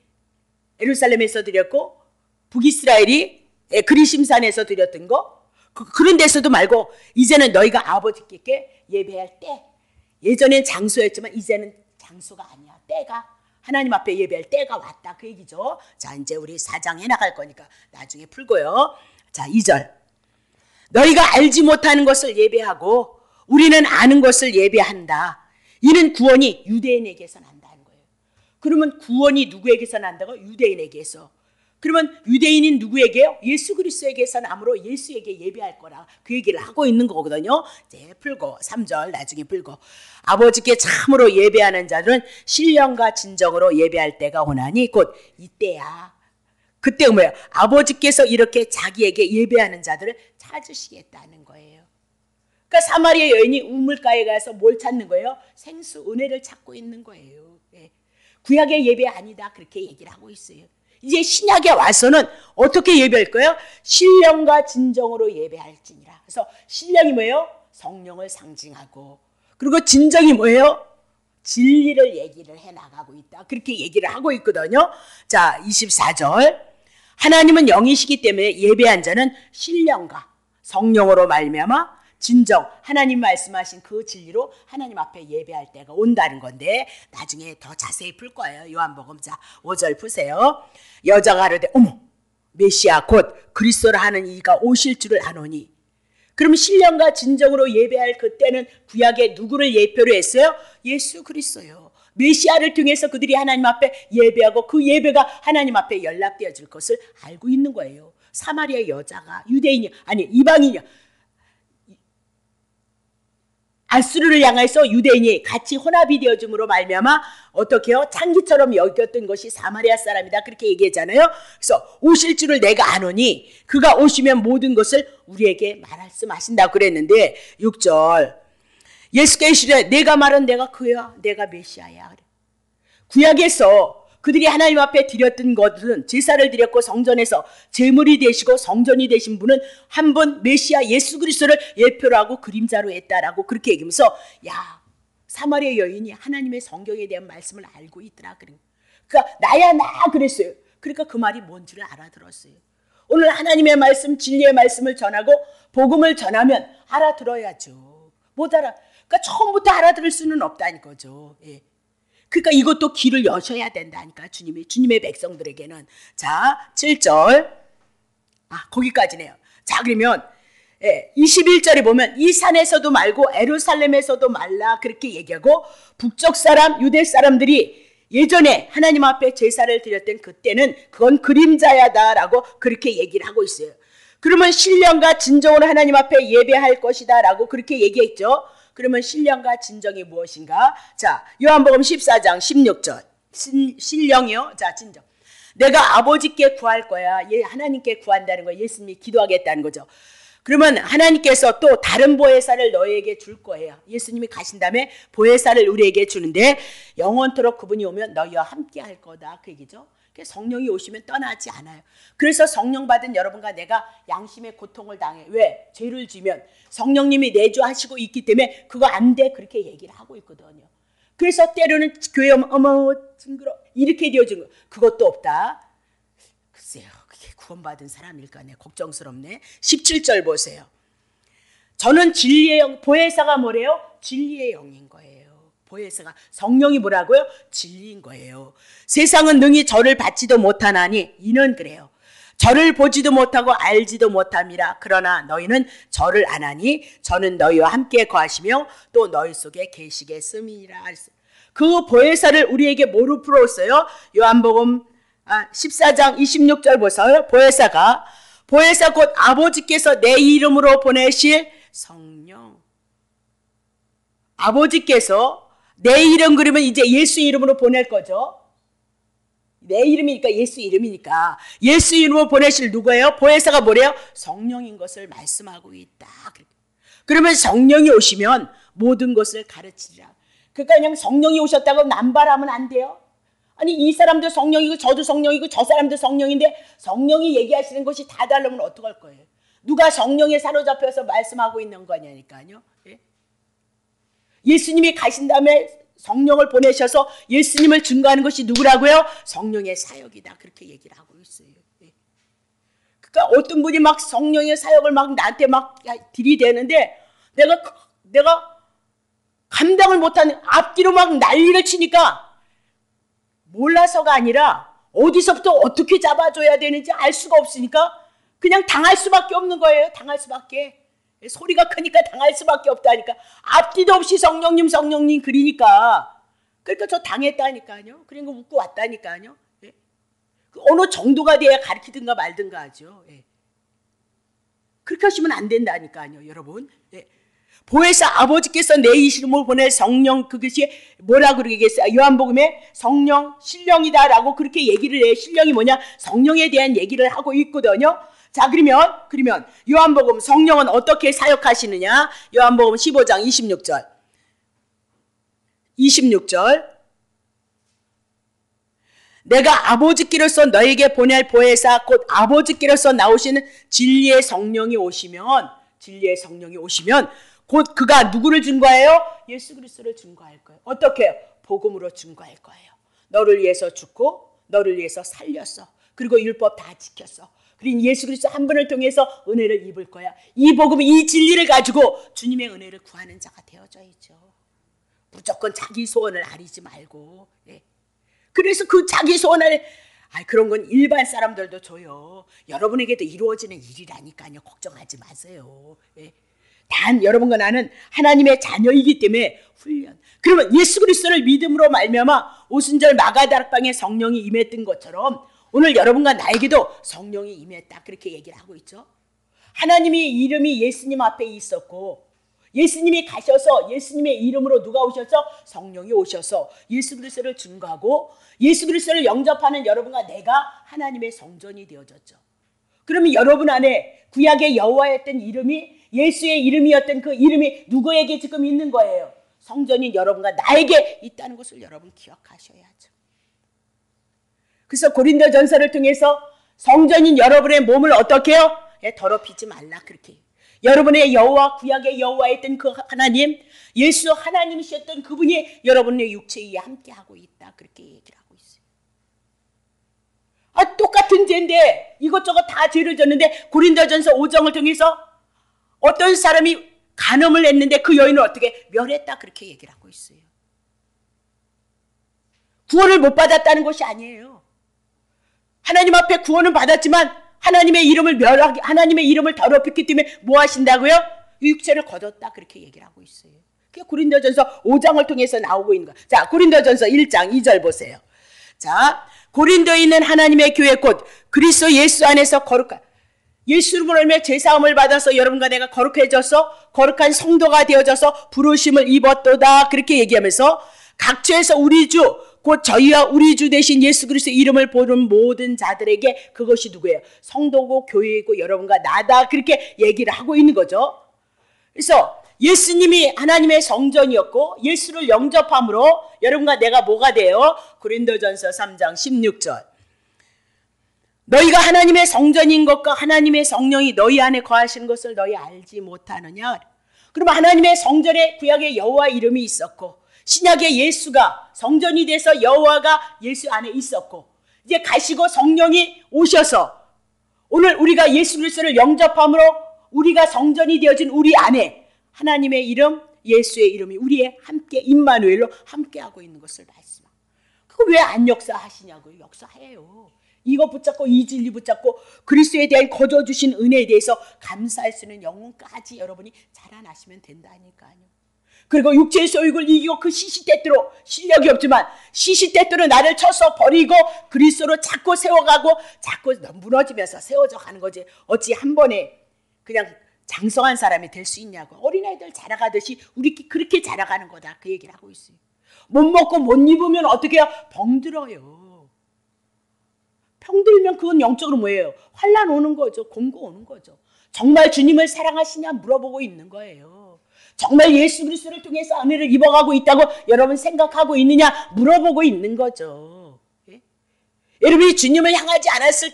예루살렘에서 드렸고 북이스라엘이 그리심산에서 드렸던 거 그런 데서도 말고 이제는 너희가 아버지께 예배할 때 예전엔 장소였지만 이제는 장소가 아니야. 때가 하나님 앞에 예배할 때가 왔다. 그 얘기죠. 자, 이제 우리 4장 해나갈 거니까 나중에 풀고요. 자, 2절. 너희가 알지 못하는 것을 예배하고 우리는 아는 것을 예배한다. 이는 구원이 유대인에게서 난다는 거예요. 그러면 구원이 누구에게서 난다고? 유대인에게서. 그러면 유대인인 누구에게요? 예수 그리스도에게서 남으로 예수에게 예배할 거라 그 얘기를 하고 있는 거거든요. 이제 풀고 3절 나중에 풀고 아버지께 참으로 예배하는 자들은 신령과 진정으로 예배할 때가 오나니 곧 이때야. 그때가 뭐예요? 아버지께서 이렇게 자기에게 예배하는 자들을 찾으시겠다는 거예요. 그러니까 사마리아 여인이 우물가에 가서 뭘 찾는 거예요? 생수, 은혜를 찾고 있는 거예요. 구약의 예배 아니다 그렇게 얘기를 하고 있어요. 이제 신약에 와서는 어떻게 예배할 거예요? 신령과 진정으로 예배할지니라. 그래서 신령이 뭐예요? 성령을 상징하고 그리고 진정이 뭐예요? 진리를 얘기를 해나가고 있다. 그렇게 얘기를 하고 있거든요. 자 24절 하나님은 영이시기 때문에 예배한 자는 신령과 성령으로 말미암아 진정 하나님 말씀하신 그 진리로 하나님 앞에 예배할 때가 온다는 건데 나중에 더 자세히 풀 거예요. 요한복음 자 5절 푸세요. 여자가 하르되 어머 메시아 곧 그리스도라 하는 이가 오실 줄을 아노니 그럼 신령과 진정으로 예배할 그때는 구약에 누구를 예표로 했어요? 예수 그리스도요. 메시아를 통해서 그들이 하나님 앞에 예배하고 그 예배가 하나님 앞에 연락되어질 것을 알고 있는 거예요. 사마리아 여자가 유대인이 아니 이방인이야. 아수르를 향해서 유대인이 같이 혼합이 되어줌으로 말미암아 어떻게요? 창기처럼 여겼던 것이 사마리아 사람이다 그렇게 얘기했잖아요. 그래서 오실 줄을 내가 아노니 그가 오시면 모든 것을 우리에게 말씀하신다고 그랬는데 6절 예수께서 이르시되 내가 말은 내가 그야 내가 메시아야. 그래. 구약에서 그들이 하나님 앞에 드렸던 것은 제사를 드렸고 성전에서 제물이 되시고 성전이 되신 분은 한 분 메시아 예수 그리스도를 예표로 하고 그림자로 했다라고 그렇게 얘기하면서 야 사마리아 여인이 하나님의 성경에 대한 말씀을 알고 있더라. 그러니까 나야 나 그랬어요. 그러니까 그 말이 뭔지를 알아들었어요. 오늘 하나님의 말씀 진리의 말씀을 전하고 복음을 전하면 알아들어야죠. 못 알아. 그러니까 처음부터 알아들을 수는 없다는 거죠. 예. 그러니까 이것도 길을 여셔야 된다니까 주님의 백성들에게는. 자 7절 거기까지네요. 자 그러면 21절에 보면 이 산에서도 말고 에루살렘에서도 말라 그렇게 얘기하고 북쪽 사람 유대 사람들이 예전에 하나님 앞에 제사를 드렸던 그때는 그건 그림자야다라고 그렇게 얘기를 하고 있어요. 그러면 신령과 진정으로 하나님 앞에 예배할 것이다 라고 그렇게 얘기했죠. 그러면 신령과 진정이 무엇인가? 자, 요한복음 14장 16절. 신령이요? 자, 진정. 내가 아버지께 구할 거야. 하나님께 구한다는 거예요. 예수님이 기도하겠다는 거죠. 그러면 하나님께서 또 다른 보혜사를 너희에게 줄 거예요. 예수님이 가신 다음에 보혜사를 우리에게 주는데 영원토록 그분이 오면 너희와 함께 할 거다. 그 얘기죠. 성령이 오시면 떠나지 않아요. 그래서 성령 받은 여러분과 내가 양심의 고통을 당해. 왜? 죄를 지면 성령님이 내주하시고 있기 때문에 그거 안 돼. 그렇게 얘기를 하고 있거든요. 그래서 때로는 교회 어머 징그러 이렇게 되어진 거 그것도 없다. 글쎄요. 그게 구원받은 사람일까? 네, 걱정스럽네. 17절 보세요. 저는 진리의 영, 보혜사가 뭐래요? 진리의 영인 거예요. 보혜사가 성령이 뭐라고요? 진리인 거예요. 세상은 능히 저를 받지도 못하나니 이는 그래요. 저를 보지도 못하고 알지도 못함이라. 그러나 너희는 저를 아나니 저는 너희와 함께 거하시며 또 너희 속에 계시겠음이라. 그 보혜사를 우리에게 뭐로 풀었어요? 요한복음 14장 26절 보세요. 보혜사 곧 아버지께서 내 이름으로 보내실 성령. 아버지께서 내 이름 그러면 이제 예수 이름으로 보낼 거죠. 내 이름이니까 예수 이름이니까 예수 이름으로 보내실 누구예요? 보혜사가 뭐래요? 성령인 것을 말씀하고 있다. 그러면 성령이 오시면 모든 것을 가르치리라. 그러니까 그냥 성령이 오셨다고 남발하면 안 돼요. 아니 이 사람도 성령이고 저도 성령이고 저 사람도 성령인데 성령이 얘기하시는 것이 다 다르면 어떡할 거예요? 누가 성령에 사로잡혀서 말씀하고 있는 거냐니까요. 예? 예수님이 가신 다음에 성령을 보내셔서 예수님을 증거하는 것이 누구라고요? 성령의 사역이다. 그렇게 얘기를 하고 있어요. 그러니까 어떤 분이 막 성령의 사역을 막 나한테 막 들이대는데 내가 감당을 못하는 앞뒤로 막 난리를 치니까 몰라서가 아니라 어디서부터 어떻게 잡아줘야 되는지 알 수가 없으니까 그냥 당할 수밖에 없는 거예요. 당할 수밖에. 소리가 크니까 당할 수밖에 없다니까. 앞뒤도 없이 성령님 그러니까 저 당했다니까요. 그러니까 웃고 왔다니까요. 예? 어느 정도가 돼야 가르치든가 말든가 하죠. 예. 그렇게 하시면 안 된다니까요, 여러분. 예. 보혜사 아버지께서 내 이름을 보낼 성령, 그것이 뭐라 그러겠어요? 요한복음에 성령, 신령이다라고 그렇게 얘기를 해요. 신령이 뭐냐? 성령에 대한 얘기를 하고 있거든요. 자, 그러면 요한복음 성령은 어떻게 사역하시느냐? 요한복음 15장 26절. 내가 아버지께로서 너에게 보낼 보혜사 곧 아버지께로서 나오시는 진리의 성령이 오시면 곧 그가 누구를 증거해요? 예수 그리스도를 증거할 거예요. 어떻게? 복음으로 증거할 거예요. 너를 위해서 죽고 너를 위해서 살렸어. 그리고 율법 다 지켰어. 그리고 예수 그리스도 한 분을 통해서 은혜를 입을 거야. 이 복음, 이 진리를 가지고 주님의 은혜를 구하는 자가 되어져야죠. 무조건 자기 소원을 아리지 말고. 예. 그래서 그 자기 소원을 그런 건 일반 사람들도 줘요. 여러분에게도 이루어지는 일이라니까요. 걱정하지 마세요. 예. 단 여러분과 나는 하나님의 자녀이기 때문에 훈련. 그러면 예수 그리스도를 믿음으로 말미암아 오순절 마가다락방에 성령이 임했던 것처럼 오늘 여러분과 나에게도 성령이 임했다. 그렇게 얘기를 하고 있죠. 하나님의 이름이 예수님 앞에 있었고 예수님이 가셔서 예수님의 이름으로 누가 오셔서? 성령이 오셔서 예수 그리스도를 증거하고 예수 그리스도를 영접하는 여러분과 내가 하나님의 성전이 되어졌죠. 그러면 여러분 안에 구약의 여호와였던 이름이 예수의 이름이었던 그 이름이 누구에게 지금 있는 거예요? 성전인 여러분과 나에게 있다는 것을 여러분 기억하셔야죠. 그래서 고린도전서를 통해서 성전인 여러분의 몸을 어떻게 해요? 더럽히지 말라 그렇게 해요. 여러분의 여호와 구약의 여호와였던 그 하나님 예수 하나님이셨던 그분이 여러분의 육체 위에 함께하고 있다 그렇게 얘기를 하고 있어요. 똑같은 죄인데 이것저것 다 죄를 졌는데 고린도전서 5장을 통해서 어떤 사람이 간음을 했는데 그 여인을 어떻게 멸했다 그렇게 얘기를 하고 있어요. 구원을 못 받았다는 것이 아니에요. 하나님 앞에 구원은 받았지만 하나님의 이름을 멸하게, 하나님의 이름을 더럽혔기 때문에 뭐 하신다고요? 육체를 거뒀다 그렇게 얘기를 하고 있어요. 그게 고린도전서 5장을 통해서 나오고 있는 거예요. 자, 고린도전서 1장 2절 보세요. 자, 고린도에 있는 하나님의 교회 곧 그리스도 예수 안에서 거룩한 예수로 말미암아 제사함을 받아서 여러분과 내가 거룩해져서 거룩한 성도가 되어져서 부르심을 입었도다 그렇게 얘기하면서 각처에서 우리 주 곧 저희와 우리 주 대신 예수 그리스도의 이름을 보는 모든 자들에게 그것이 누구예요? 성도고 교회이고 여러분과 나다 그렇게 얘기를 하고 있는 거죠. 그래서 예수님이 하나님의 성전이었고 예수를 영접함으로 여러분과 내가 뭐가 돼요? 고린도전서 3장 16절 너희가 하나님의 성전인 것과 하나님의 성령이 너희 안에 거하시는 것을 너희 알지 못하느냐? 그러면 하나님의 성전에 구약의 여호와 이름이 있었고 신약의 예수가 성전이 돼서 여호와가 예수 안에 있었고 이제 가시고 성령이 오셔서 오늘 우리가 예수 그리스도를 영접함으로 우리가 성전이 되어진 우리 안에 하나님의 이름 예수의 이름이 우리의 함께 임마누엘로 함께하고 있는 것을 말씀합니다. 그거 왜 안 역사하시냐고요. 역사해요. 이거 붙잡고 이 진리 붙잡고 그리스도에 대한 거저주신 은혜에 대해서 감사할 수 있는 영혼까지 여러분이 자라나시면 된다니까요. 그리고 육체의 소욕을 이기고 그 시시때때로 실력이 없지만 시시때때로 나를 쳐서 버리고 그리스도로 자꾸 세워가고 자꾸 무너지면서 세워져 가는 거지. 어찌 한 번에 그냥 장성한 사람이 될 수 있냐고. 어린아이들 자라가듯이 우리 그렇게 자라가는 거다 그 얘기를 하고 있어요. 못 먹고 못 입으면 어떻게 해요? 병들어요. 병들면 그건 영적으로 뭐예요? 환난 오는 거죠. 공고 오는 거죠. 정말 주님을 사랑하시냐 물어보고 있는 거예요. 정말 예수 그리스도를 통해서 은혜를 입어가고 있다고 여러분 생각하고 있느냐 물어보고 있는 거죠. 예? 여러분이 주님을 향하지 않았을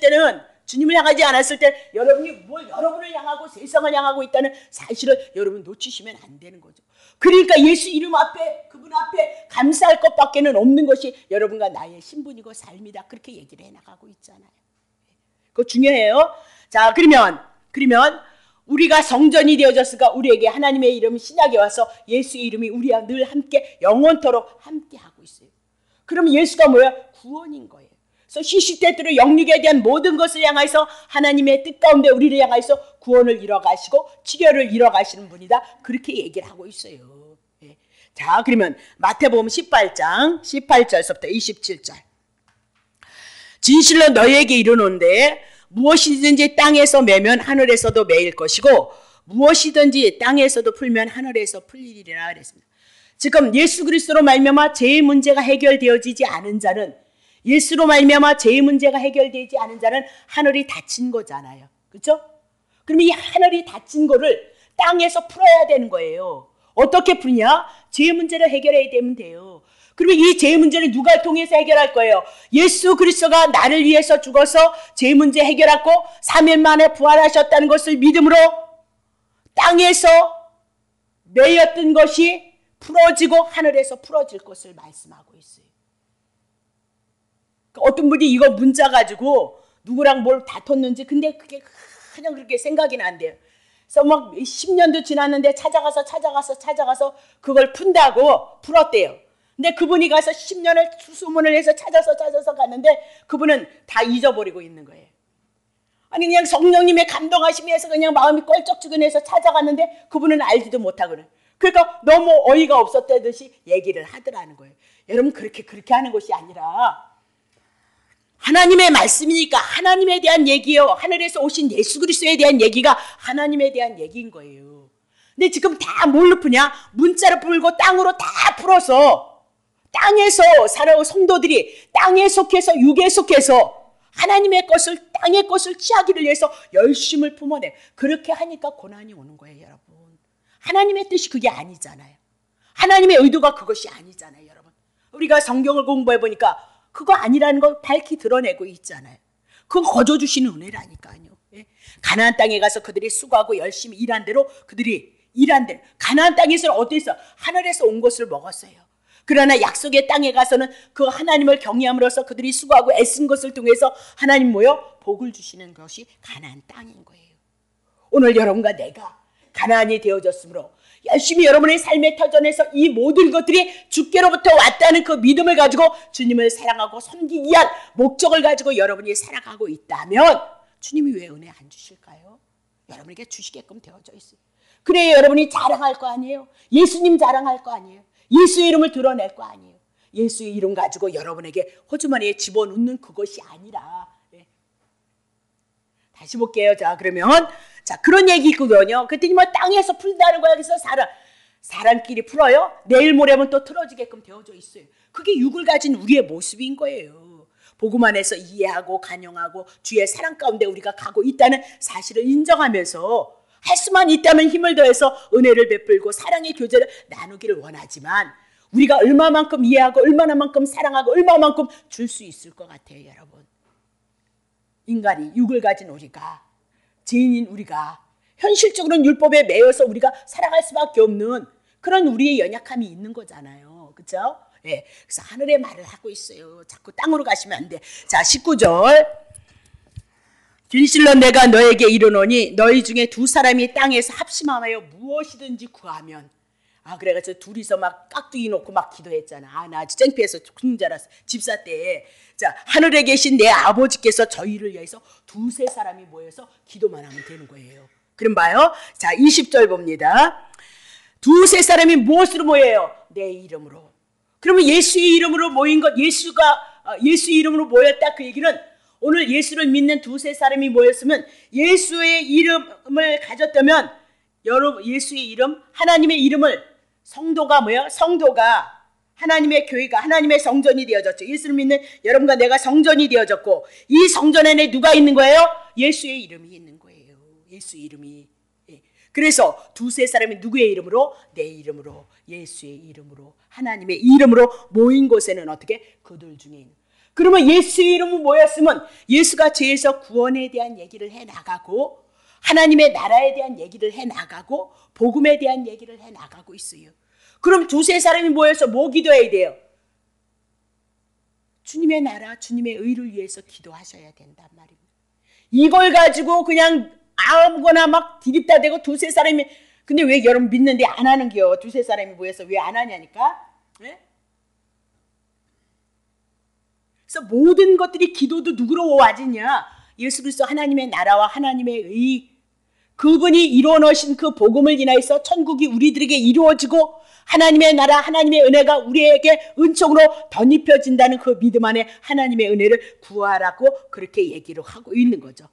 때 여러분이 뭘 여러분을 향하고 세상을 향하고 있다는 사실을 여러분 놓치시면 안 되는 거죠. 그러니까 예수 이름 앞에 그분 앞에 감사할 것밖에는 없는 것이 여러분과 나의 신분이고 삶이다 그렇게 얘기를 해나가고 있잖아요. 그거 중요해요. 자, 그러면 우리가 성전이 되어졌으니까 우리에게 하나님의 이름 신약에 와서 예수의 이름이 우리와 늘 함께 영원토록 함께하고 있어요. 그럼 예수가 뭐야? 구원인 거예요. 그래서 시시때때로 영육에 대한 모든 것을 향해서 하나님의 뜻 가운데 우리를 향해서 구원을 이뤄가시고 치료를 이뤄가시는 분이다. 그렇게 얘기를 하고 있어요. 예. 자, 그러면 마태복음 18장 18절서부터 27절. 진실로 너희에게 이르노니 무엇이든지 땅에서 매면 하늘에서도 매일 것이고 무엇이든지 땅에서도 풀면 하늘에서 풀리리라 그랬습니다. 지금 예수 그리스도로 말미암아 죄의 문제가 해결되어지지 않은 자는, 예수로 말미암아 죄의 문제가 해결되지 않은 자는 하늘이 닫힌 거잖아요. 그렇죠? 그럼 이 하늘이 닫힌 거를 땅에서 풀어야 되는 거예요. 어떻게 풀냐? 죄의 문제를 해결해야 되면 돼요. 그러면 이 죄의 문제를 누가 통해서 해결할 거예요? 예수 그리스도가 나를 위해서 죽어서 죄의 문제 해결하고 3일 만에 부활하셨다는 것을 믿음으로 땅에서 매였던 것이 풀어지고 하늘에서 풀어질 것을 말씀하고 있어요. 어떤 분이 이거 문자 가지고 누구랑 뭘 다퉜는지, 근데 그게 그냥 그렇게 생각이 난대요. 그래서 막 10년도 지났는데 찾아가서 그걸 푼다고 풀었대요. 근데 그분이 가서 10년을 수소문을 해서 찾아서 갔는데 그분은 다 잊어버리고 있는 거예요. 아니 그냥 성령님의 감동하심에서 그냥 마음이 껄쩍지근해서 찾아갔는데 그분은 알지도 못하고는. 그러니까 너무 어이가 없었다듯이 얘기를 하더라는 거예요. 여러분 그렇게 하는 것이 아니라 하나님의 말씀이니까 하나님에 대한 얘기요. 하늘에서 오신 예수 그리스도에 대한 얘기가 하나님에 대한 얘기인 거예요. 근데 지금 다 뭘로 푸냐? 문자로 풀고 땅으로 다 풀어서 땅에서 살아온 성도들이 땅에 속해서 육에 속해서 하나님의 것을, 땅의 것을 취하기를 위해서 열심을 품어내. 그렇게 하니까 고난이 오는 거예요, 여러분. 하나님의 뜻이 그게 아니잖아요. 하나님의 의도가 그것이 아니잖아요, 여러분. 우리가 성경을 공부해 보니까 그거 아니라는 걸 밝히 드러내고 있잖아요. 그거 거저주시는 은혜라니까요. 예? 가나안 땅에 가서 그들이 수고하고 열심히 일한 대로 그들이 일한 대로 가나안 땅에서는 어땠어? 하늘에서 온 것을 먹었어요. 그러나 약속의 땅에 가서는 그 하나님을 경외함으로써 그들이 수고하고 애쓴 것을 통해서 하나님 뭐요? 복을 주시는 것이 가나안 땅인 거예요. 오늘 여러분과 내가 가나안이 되어졌으므로 열심히 여러분의 삶의 터전에서 이 모든 것들이 주께로부터 왔다는 그 믿음을 가지고 주님을 사랑하고 섬기기 위한 목적을 가지고 여러분이 살아가고 있다면 주님이 왜 은혜 안 주실까요? 여러분에게 주시게끔 되어져 있어요. 그래야 여러분이 자랑할 거 아니에요. 예수님 자랑할 거 아니에요. 예수의 이름을 드러낼 거 아니에요. 예수의 이름 가지고 여러분에게 호주머니에 집어넣는 그것이 아니라. 예. 다시 볼게요. 자, 그러면 그런 얘기 있거든요. 그랬더니 뭐 땅에서 풀다는 거야. 그래서 사람끼리 풀어요. 내일 모레면 또 틀어지게끔 되어져 있어요. 그게 육을 가진 우리의 모습인 거예요. 복음 안에서 이해하고 간용하고 주의 사랑 가운데 우리가 가고 있다는 사실을 인정하면서 할 수만 있다면 힘을 더해서 은혜를 베풀고 사랑의 교제를 나누기를 원하지만 우리가 얼마만큼 이해하고 얼마나만큼 사랑하고 얼마만큼 줄 수 있을 것 같아요, 여러분. 인간이 육을 가진 우리가, 죄인인 우리가 현실적으로는 율법에 매여서 우리가 살아갈 수밖에 없는 그런 우리의 연약함이 있는 거잖아요. 그렇죠? 예. 그래서 하늘의 말을 하고 있어요. 자꾸 땅으로 가시면 안 돼. 자, 19절. 진실로 내가 너에게 이르노니 너희 중에 두 사람이 땅에서 합심하여 무엇이든지 구하면. 그래가지고 둘이서 막 깍두기 놓고 막 기도했잖아. 나 아주 창피해서 죽는 줄 알았어. 집사 때. 자, 하늘에 계신 내 아버지께서 저희를 위해서 두세 사람이 모여서 기도만 하면 되는 거예요. 그럼 봐요. 자, 20절 봅니다. 두세 사람이 무엇으로 모여요? 내 이름으로. 그러면 예수의 이름으로 모인 것, 예수의 이름으로 모였다 그 얘기는 오늘 예수를 믿는 두세 사람이 모였으면 예수의 이름을 가졌다면 여러분 예수의 이름, 하나님의 이름을 성도가 뭐예요? 성도가 하나님의 교회가 하나님의 성전이 되어졌죠. 예수를 믿는 여러분과 내가 성전이 되어졌고 이 성전 안에 누가 있는 거예요? 예수의 이름이 있는 거예요. 예수의 이름이. 그래서 두세 사람이 누구의 이름으로? 내 이름으로, 예수의 이름으로, 하나님의 이름으로 모인 곳에는 어떻게? 그들 중에 있는. 그러면 예수의 이름으로 모였으면 예수가 죄에서 구원에 대한 얘기를 해나가고 하나님의 나라에 대한 얘기를 해나가고 복음에 대한 얘기를 해나가고 있어요. 그럼 두세 사람이 모여서 뭐 기도해야 돼요? 주님의 나라, 주님의 의를 위해서 기도하셔야 된단 말입니다. 이걸 가지고 그냥 아무거나 막 디립다 대고 두세 사람이, 근데 왜 여러분 믿는데 안 하는겨? 두세 사람이 모여서 왜 안 하냐니까? 네? 그래서 모든 것들이 기도도 누구로 와지냐? 예수 그리스도 하나님의 나라와 하나님의 의, 그분이 이루어 놓으신 그 복음을 인하여서 천국이 우리들에게 이루어지고 하나님의 나라, 하나님의 은혜가 우리에게 은총으로 덧입혀진다는 그 믿음 안에 하나님의 은혜를 구하라고 그렇게 얘기를 하고 있는 거죠.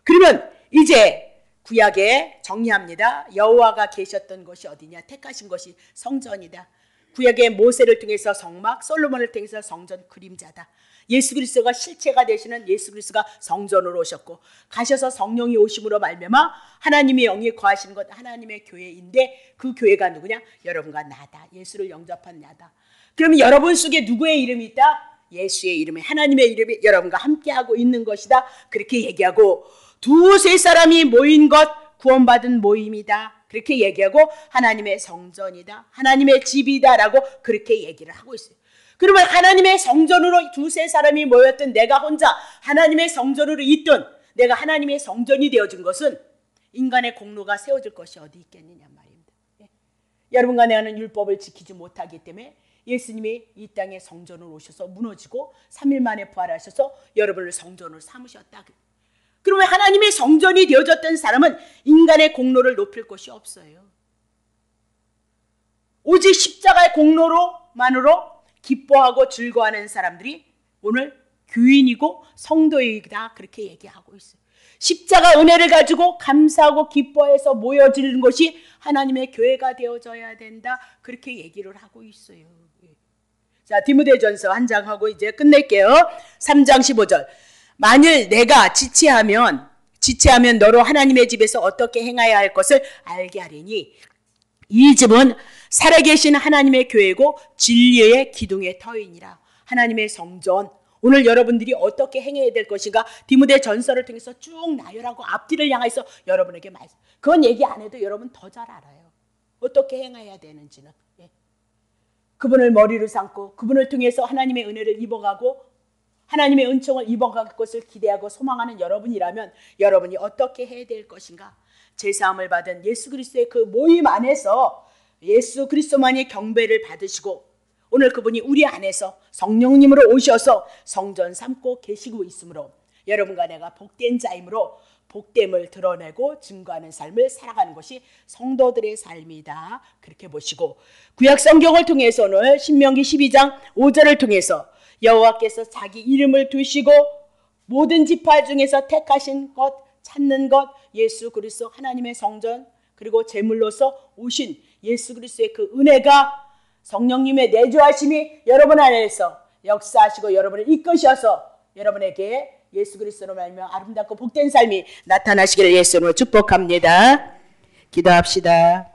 그러면 이제 구약에 정리합니다. 여호와가 계셨던 곳이 어디냐? 택하신 것이 성전이다. 구약의 모세를 통해서 성막, 솔로몬을 통해서 성전 그림자다. 예수 그리스도가 실체가 되시는 예수 그리스도가 성전으로 오셨고 가셔서 성령이 오심으로 말미암아 하나님의 영이 거하시는 것 하나님의 교회인데 그 교회가 누구냐? 여러분과 나다. 예수를 영접한 나다. 그러면 여러분 속에 누구의 이름이 있다? 예수의 이름이, 하나님의 이름이 여러분과 함께하고 있는 것이다. 그렇게 얘기하고 두세 사람이 모인 것 구원받은 모임이다. 그렇게 얘기하고 하나님의 성전이다. 하나님의 집이다라고 그렇게 얘기를 하고 있어요. 그러면 하나님의 성전으로 두세 사람이 모였던 내가 혼자 하나님의 성전으로 있던 내가 하나님의 성전이 되어준 것은 인간의 공로가 세워질 것이 어디 있겠느냐 말입니다. 예. 여러분과 내가는 율법을 지키지 못하기 때문에 예수님이 이 땅에 성전으로 오셔서 무너지고 3일 만에 부활하셔서 여러분을 성전으로 삼으셨다. 그러면 하나님의 성전이 되어졌던 사람은 인간의 공로를 높일 것이 없어요. 오직 십자가의 공로로만으로 기뻐하고 즐거워하는 사람들이 오늘 교인이고 성도이다 그렇게 얘기하고 있어요. 십자가 은혜를 가지고 감사하고 기뻐해서 모여지는 것이 하나님의 교회가 되어져야 된다 그렇게 얘기를 하고 있어요. 자, 디모데전서 한 장 하고 이제 끝낼게요. 3장 15절. 만일 내가 지체하면 너로 하나님의 집에서 어떻게 행해야 할 것을 알게 하리니 이 집은 살아계신 하나님의 교회고 진리의 기둥의 터이니라. 하나님의 성전, 오늘 여러분들이 어떻게 행해야 될 것인가 디모데 전서를 통해서 쭉 나열하고 앞뒤를 향해서 여러분에게 말씀. 그건 얘기 안 해도 여러분 더 잘 알아요. 어떻게 행해야 되는지는. 예. 그분을 머리로 삼고 그분을 통해서 하나님의 은혜를 입어가고 하나님의 은총을 입어갈 것을 기대하고 소망하는 여러분이라면 여러분이 어떻게 해야 될 것인가. 제사함을 받은 예수 그리스도의 그 모임 안에서 예수 그리스도만이 경배를 받으시고 오늘 그분이 우리 안에서 성령님으로 오셔서 성전 삼고 계시고 있으므로 여러분과 내가 복된 자이므로 복됨을 드러내고 증거하는 삶을 살아가는 것이 성도들의 삶이다. 그렇게 보시고 구약 성경을 통해서는 신명기 12장 5절을 통해서 여호와께서 자기 이름을 두시고 모든 지파 중에서 택하신 것 찾는 것 예수 그리스도 하나님의 성전 그리고 제물로서 오신 예수 그리스도의 그 은혜가 성령님의 내주하심이 여러분 안에서 역사하시고 여러분을 이끄셔서 여러분에게 예수 그리스도로 말미암아 아름답고 복된 삶이 나타나시기를 예수로 축복합니다. 기도합시다.